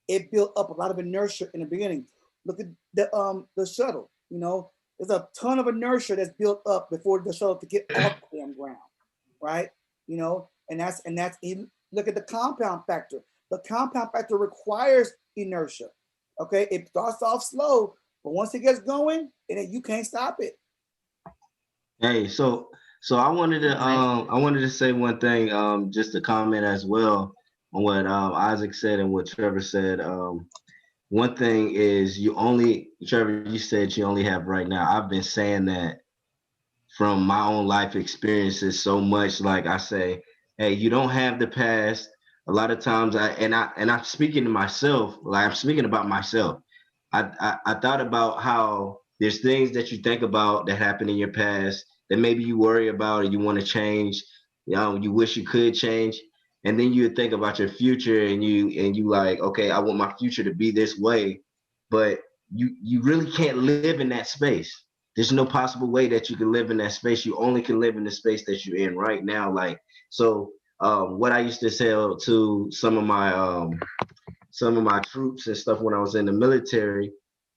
Speaker 6: it built up a lot of inertia in the beginning. Look at the shuttle, there's a ton of inertia that's built up before the shuttle to get off the damn ground, right? And that's even, look at the compound factor. The compound factor requires inertia. Okay, it starts off slow, but once it gets going, you can't stop it.
Speaker 5: Hey, so I wanted to say one thing, just to comment as well on what Isaac said and what Trevor said. One thing is Trevor, you said you only have right now. I've been saying that from my own life experiences so much. Like I say, hey, you don't have the past. A lot of times I'm speaking to myself, like I'm speaking about myself. I thought about how there's things that you think about that happened in your past that maybe you worry about or you want to change, you wish you could change. And then you think about your future and you like, okay, I want my future to be this way, but you really can't live in that space. There's no possible way that you can live in that space. You only can live in the space that you're in right now. Like, so what I used to tell to some of my troops and stuff when I was in the military,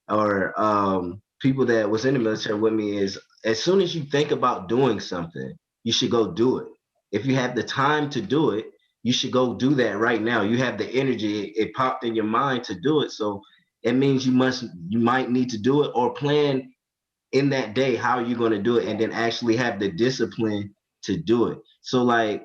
Speaker 5: or people that was in the military with me, is as soon as you think about doing something, you should go do it. If you have the time to do it, you should go do that right now. You have the energy, it popped in your mind to do it. So it means you might need to do it, or plan in that day how you're going to do it, and then actually have the discipline to do it. So like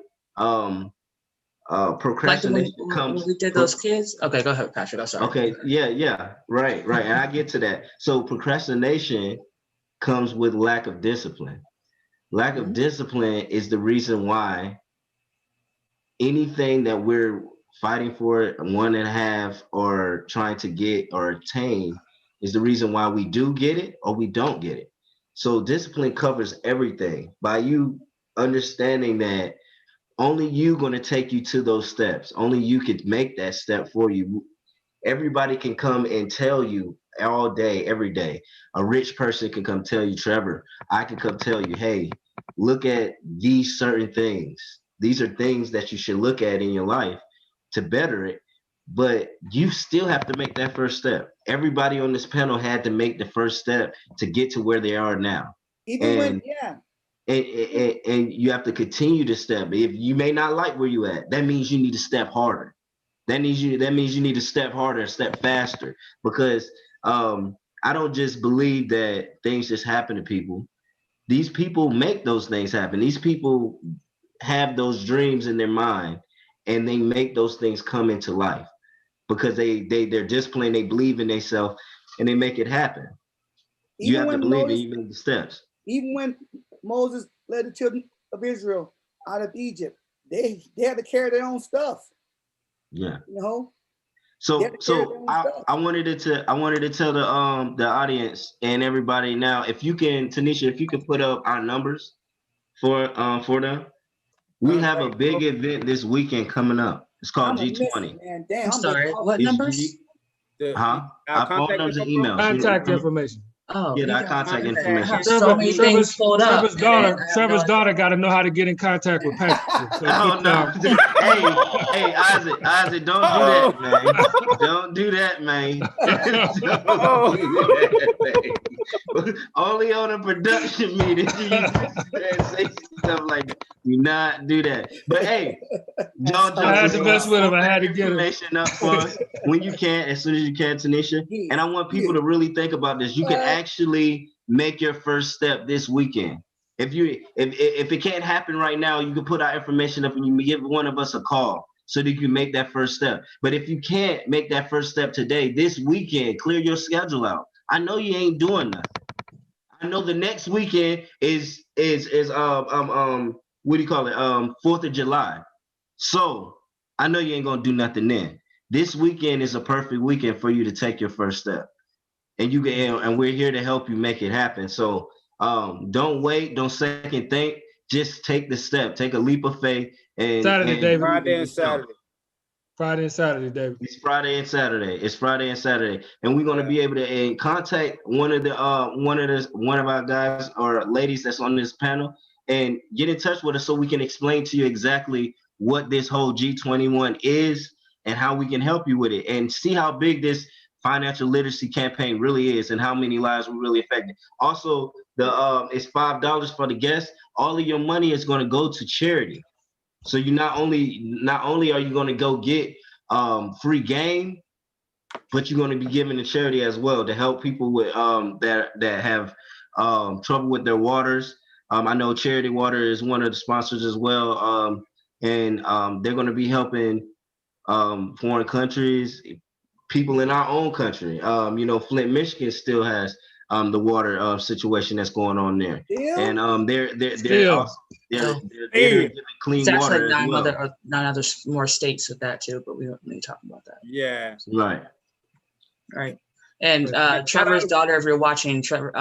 Speaker 5: procrastination comes
Speaker 2: when we did those kids. Okay, go ahead, Patrick. I'm sorry.
Speaker 5: Okay, yeah, right. And I get to that. So procrastination comes with lack of discipline. Lack of discipline is the reason why anything that we're fighting for, want to have, or trying to get or attain, is the reason why we do get it or we don't get it. So discipline covers everything. By you understanding that only you going to take you to those steps, only you could make that step for you. Everybody can come and tell you all day, every day. A rich person can come tell you, Trevor, I can come tell you, hey, look at these certain things. These are things that you should look at in your life to better it. But you still have to make that first step. Everybody on this panel had to make the first step to get to where they are now. And you have to continue to step. If you may not like where you at, that means you need to step harder. That means you need to step harder, step faster, because I don't just believe that things just happen to people. These people make those things happen. These people have those dreams in their mind, and they make those things come into life because they're disciplined, they believe in themselves, and they make it happen. You have to believe and you make the steps.
Speaker 6: Even when Moses led the children of Israel out of Egypt, they had to carry their own stuff.
Speaker 5: Yeah.
Speaker 6: You know.
Speaker 5: So I wanted to tell the audience and everybody now, if you can, Tanisha, if you could put up our numbers for them. We have a big event this weekend coming up. It's called G20.
Speaker 2: I'm sorry. What numbers?
Speaker 5: Our phone numbers and emails.
Speaker 1: Contact information.
Speaker 2: Oh,
Speaker 5: yeah, our contact information.
Speaker 2: I have so many things pulled up.
Speaker 1: Trevor's daughter got to know how to get in contact with Patrick. So
Speaker 5: hey, Isaac, don't do that, man. Don't do that, man. Only on a production meeting you say stuff like that. Do not do that. But hey, don't
Speaker 1: I had to mess with him. I had to get
Speaker 5: information up for us when you can, as soon as you can, Tanisha. And I want people to really think about this. You can actually make your first step this weekend. If it can't happen right now, you can put our information up and you can give one of us a call so that you can make that first step. But if you can't make that first step today, this weekend, clear your schedule out. I know you ain't doing nothing. I know the next weekend is what do you call it? 4th of July. So I know you ain't gonna do nothing then. This weekend is a perfect weekend for you to take your first step. And we're here to help you make it happen. So don't wait, don't second think, just take the step, take a leap of faith. And
Speaker 1: David.
Speaker 3: Friday and Saturday.
Speaker 1: Friday and Saturday, David.
Speaker 5: It's Friday and Saturday. And we're gonna be able to contact one of our guys or ladies that's on this panel and get in touch with us so we can explain to you exactly what this whole G21 is and how we can help you with it, and see how big this financial literacy campaign really is and how many lives we really affected. Also, it's $5 for the guests. All of your money is going to go to charity. So you not only are you going to go get free game, but you're going to be giving to charity as well to help people with that have trouble with their waters. I know Charity Water is one of the sponsors as well, and they're going to be helping foreign countries, people in our own country. Flint, Michigan still has the water situation that's going on there, and they're giving clean water.
Speaker 2: It's actually 9 other more states with that too, but we don't need to talk about that.
Speaker 3: Yeah.
Speaker 2: Right. And Trevor's daughter, if you're watching, Trevor,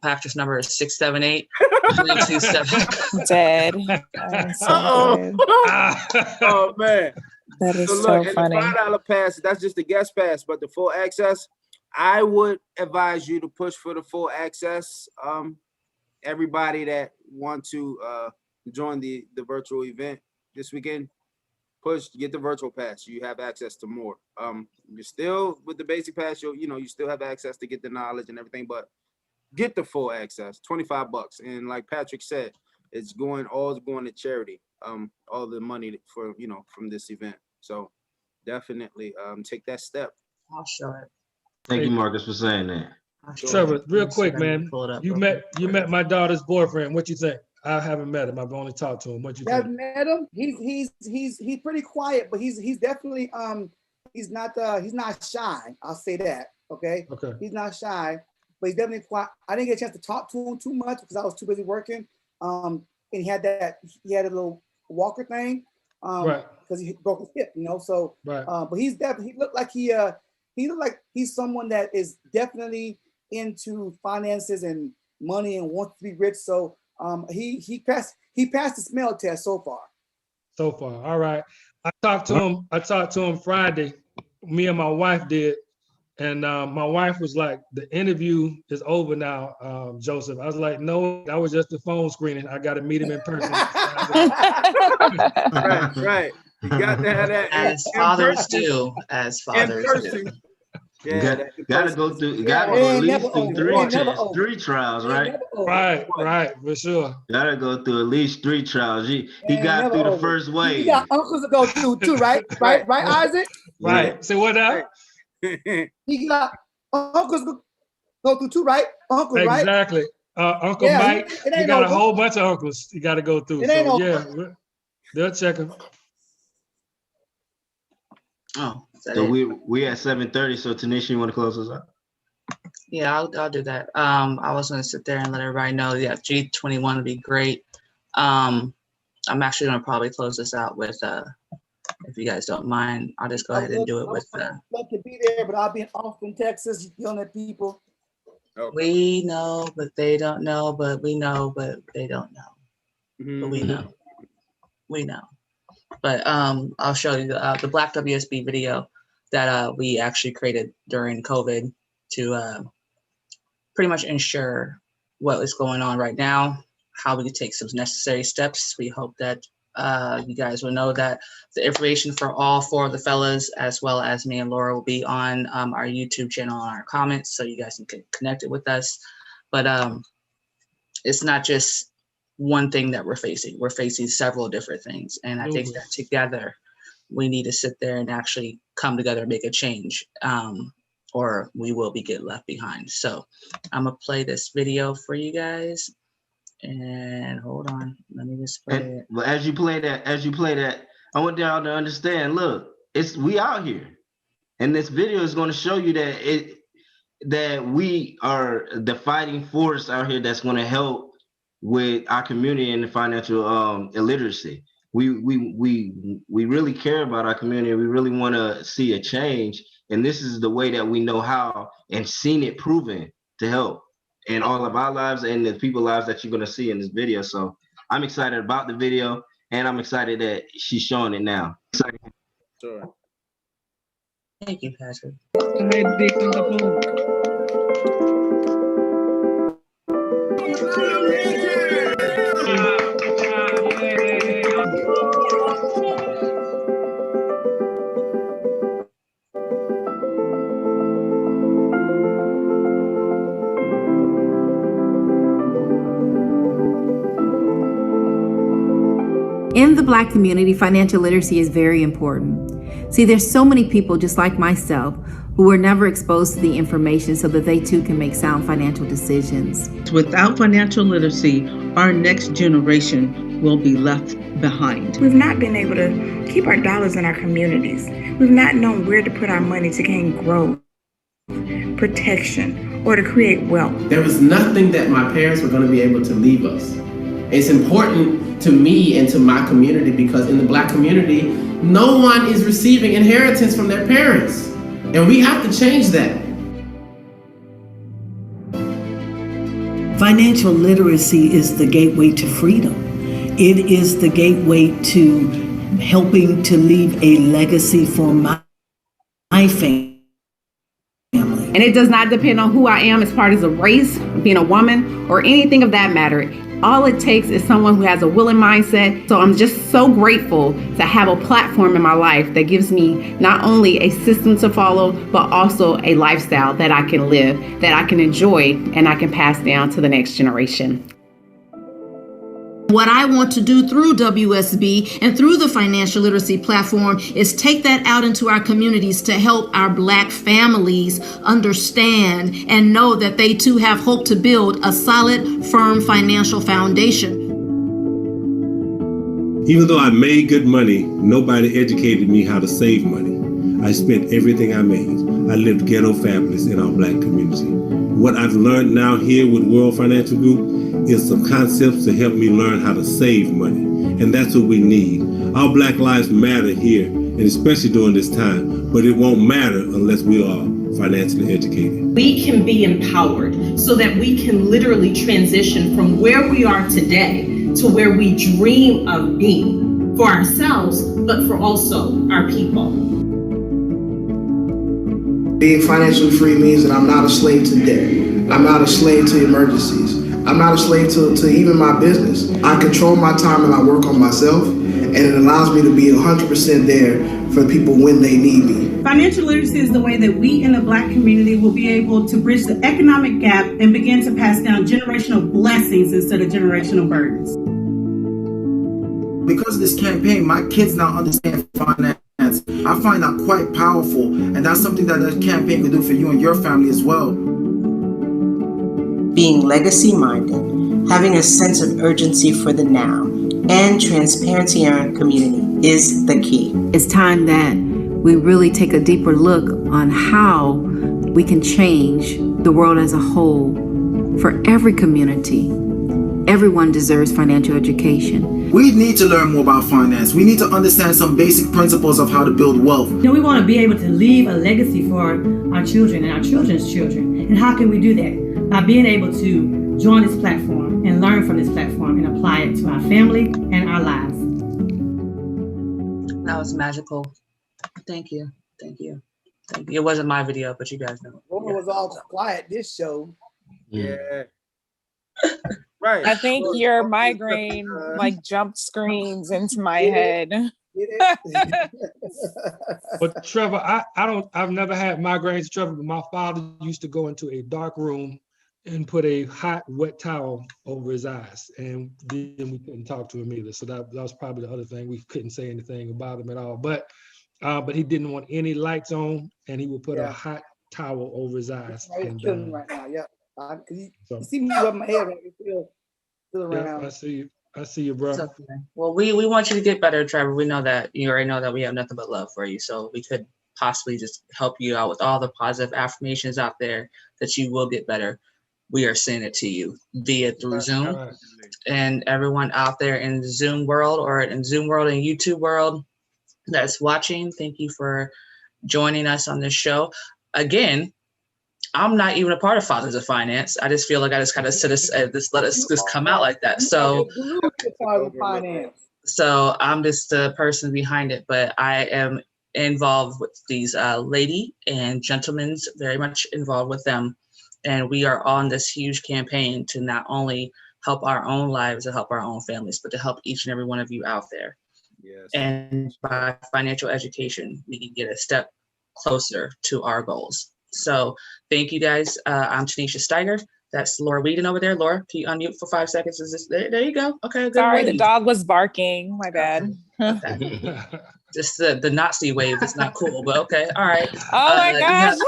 Speaker 2: Patrick's number is 678-327.
Speaker 4: Dead.
Speaker 3: Oh man.
Speaker 4: That is so funny.
Speaker 3: The $5 pass, that's just the guest pass, but the full access, I would advise you to push for the full access. Everybody that want to join the virtual event, this weekend, get the virtual pass. You have access to more. You're still with the basic pass, you still have access to get the knowledge and everything, but get the full access, $25. And like Patrick said, it's going to charity. All the money for, from this event. So definitely take that step.
Speaker 2: I'll show it.
Speaker 5: Thank you, Marcus, for saying that.
Speaker 1: Trevor, real quick, man. You met my daughter's boyfriend. What you think? I haven't met him. I've only talked to him. What you think?
Speaker 6: I've met him. He's pretty quiet, but he's definitely he's not shy. I'll say that. Okay. He's not shy, but he's definitely quiet. I didn't get a chance to talk to him too much because I was too busy working. And he had a little walker thing. Because he broke his hip, So but he looked like he's someone that is definitely into finances and money and wants to be rich. So he passed the smell test so far.
Speaker 1: All right. I talked to him Friday. Me and my wife did. And my wife was like, the interview is over now, Joseph. I was like, no, that was just the phone screening. I got to meet him in person.
Speaker 3: Right. You got to have that.
Speaker 2: As fathers do.
Speaker 5: Yeah, gotta go at least through three trials, right?
Speaker 1: Right, for sure.
Speaker 5: Gotta go through at least 3 trials. He got through the first wave.
Speaker 6: You got uncles to go through too, right? Right, Isaac?
Speaker 1: Right. Yeah. So what now?
Speaker 6: He got uncles to go through too, right? Uncle, right?
Speaker 1: Exactly. Uncle Mike. You got a whole bunch of uncles you got to go through. So yeah, they'll check him.
Speaker 2: Oh,
Speaker 5: so we at 7:30. So Tanisha, you want to close us up?
Speaker 2: Yeah, I'll do that. I was going to sit there and let everybody know. Yeah, G21 would be great. I'm actually going to probably close this out with, if you guys don't mind, I'll just go ahead and do it with.
Speaker 6: I'd love to be there, but I'll be in Austin, Texas, yelling at people.
Speaker 2: Okay. We know, but they don't know. But we know, but they don't know. Mm-hmm. But we know. We know. But I'll show you the Black WSB video that we actually created during COVID to pretty much ensure what is going on right now, how we can take some necessary steps. We hope that you guys will know that the information for all 4 of the fellas, as well as me and Laura, will be on our YouTube channel and our comments, so you guys can get connected with us. But it's not just one thing that we're facing. We're facing several different things. And I think that together, we need to sit there and actually come together and make a change, or we will be getting left behind. So I'm going to play this video for you guys. And hold on, let me just play it.
Speaker 5: Well, as you play that, I want y'all to understand, look, we out here. And this video is going to show you that we are the fighting force out here that's going to help with our community and the financial illiteracy. We really care about our community. We really want to see a change, and this is the way that we know how and seen it proven to help in all of our lives and the people's lives that you're going to see in this video. So I'm excited about the video, and I'm excited that she's showing it now.
Speaker 3: Sure.
Speaker 2: Thank you, Patrick.
Speaker 8: In the Black community, financial literacy is very important. See, there's so many people just like myself who were never exposed to the information so that they too can make sound financial decisions.
Speaker 9: Without financial literacy, our next generation will be left behind.
Speaker 10: We've not been able to keep our dollars in our communities. We've not known where to put our money to gain growth, protection, or to create wealth.
Speaker 11: There was nothing that my parents were going to be able to leave us. It's important to me and to my community because in the Black community, no one is receiving inheritance from their parents. And we have to change that.
Speaker 12: Financial literacy is the gateway to freedom. It is the gateway to helping to leave a legacy for my family.
Speaker 7: And it does not depend on who I am as part of a race, being a woman, or anything of that matter.
Speaker 8: All it takes is someone who has a willing mindset. So I'm just so grateful to have a platform in my life that gives me not only a system to follow, but also a lifestyle that I can live, that I can enjoy, and I can pass down to the next generation.
Speaker 13: What I want to do through WSB and through the financial literacy platform is take that out into our communities to help our Black families understand and know that they too have hope to build a solid, firm financial foundation.
Speaker 14: Even though I made good money, nobody educated me how to save money. I spent everything I made. I lived ghetto fabulous in our Black community. What I've learned now here with World Financial Group is some concepts to help me learn how to save money. And that's what we need. Our Black lives matter here, and especially during this time, but it won't matter unless we are financially educated.
Speaker 15: We can be empowered so that we can literally transition from where we are today to where we dream of being for ourselves, but for also our people.
Speaker 16: Being financially free means that I'm not a slave to debt. I'm not a slave to emergencies. I'm not a slave to even my business. I control my time and I work on myself, and it allows me to be 100% there for people when they need me.
Speaker 17: Financial literacy is the way that we in the Black community will be able to bridge the economic gap and begin to pass down generational blessings instead of generational burdens.
Speaker 18: Because of this campaign, my kids now understand finance. I find that quite powerful, and that's something that the campaign can do for you and your family as well.
Speaker 19: Being legacy-minded, having a sense of urgency for the now, and transparency in our community is the key.
Speaker 8: It's time that we really take a deeper look on how we can change the world as a whole for every community. Everyone deserves financial education.
Speaker 18: We need to learn more about finance. We need to understand some basic principles of how to build wealth.
Speaker 17: You know, we want to be able to leave a legacy for our children and our children's children. And how can we do that? By being able to join this platform and learn from this platform and apply it to our family and our lives.
Speaker 2: That was magical. Thank you. Thank you. Thank you. It wasn't my video, but you guys know.
Speaker 6: Woman was all quiet this show.
Speaker 3: Yeah. Right.
Speaker 4: I think your migraine like jumped screens into my head.
Speaker 1: But Trevor, I've never had migraines, Trevor, but my father used to go into a dark room and put a hot, wet towel over his eyes. And then we couldn't talk to him either. So that was probably the other thing. We couldn't say anything about him at all. But he didn't want any lights on, and he would put a hot towel over his eyes.
Speaker 6: He's killing right now, yeah. You see me rub my head, right? Feel around.
Speaker 1: Yeah, I see you, bro.
Speaker 2: Okay. Well, we want you to get better, Trevor. We know that you already know that we have nothing but love for you. So we could possibly just help you out with all the positive affirmations out there that you will get better. We are sending it to you through Zoom. Right. And everyone out there in the Zoom world or in Zoom world and YouTube world that's watching, thank you for joining us on this show. Again, I'm not even a part of Fathers of Finance. I just feel like I just kind of let us just come out like that. So I'm just the person behind it, but I am involved with these lady and gentlemen, very much involved with them. And we are on this huge campaign to not only help our own lives and help our own families, but to help each and every one of you out there.
Speaker 3: Yes.
Speaker 2: And by financial education, we can get a step closer to our goals. So thank you guys. I'm Tanisha Steiger. That's Laura Whedon over there. Laura, can you unmute for 5 seconds? There you go. Okay. Good.
Speaker 4: Sorry, the dog was barking. My bad.
Speaker 2: Okay. Just the Nazi wave is not cool, but okay. All right.
Speaker 4: Oh my gosh.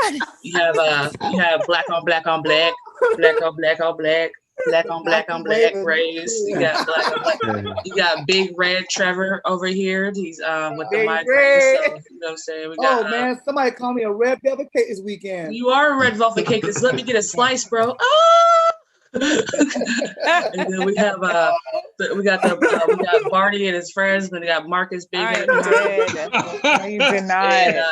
Speaker 2: You have black on black on black, black on black on black, black on black on black race. You got black on black. You got Big Red Trevor over here. He's with the migraine. So, you know what I'm saying? We got,
Speaker 6: man, somebody call me a red velvet cake this weekend.
Speaker 2: You are a red velvet cake. Just let me get a slice, bro. Oh! And then we have we got Barney and his friends, and we got Marcus Big.
Speaker 4: I did. No, you did not.
Speaker 2: And,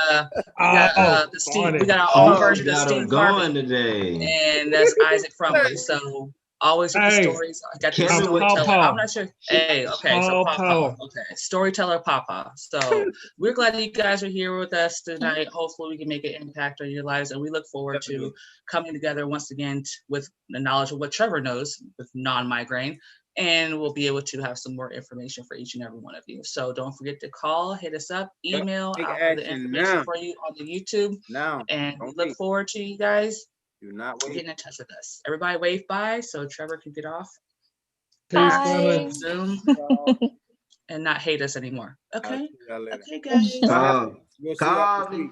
Speaker 2: we got our own version of Steve
Speaker 5: going today,
Speaker 2: and that's Isaac Frumley. So always with the stories. I got this storyteller. I'm not sure. Hey, okay, so Papa. Okay, storyteller Papa. So we're glad that you guys are here with us tonight. Hopefully we can make an impact on your lives, and we look forward to coming together once again with the knowledge of what Trevor knows with non-migraine, and we'll be able to have some more information for each and every one of you. So don't forget to call, hit us up, email. I'll have the information for you on the YouTube. And we look forward to you guys getting in touch with us. Everybody wave bye so Trevor can get off.
Speaker 1: Bye.
Speaker 2: Zoom and not hate us anymore. Okay. Okay, guys.
Speaker 5: Call me.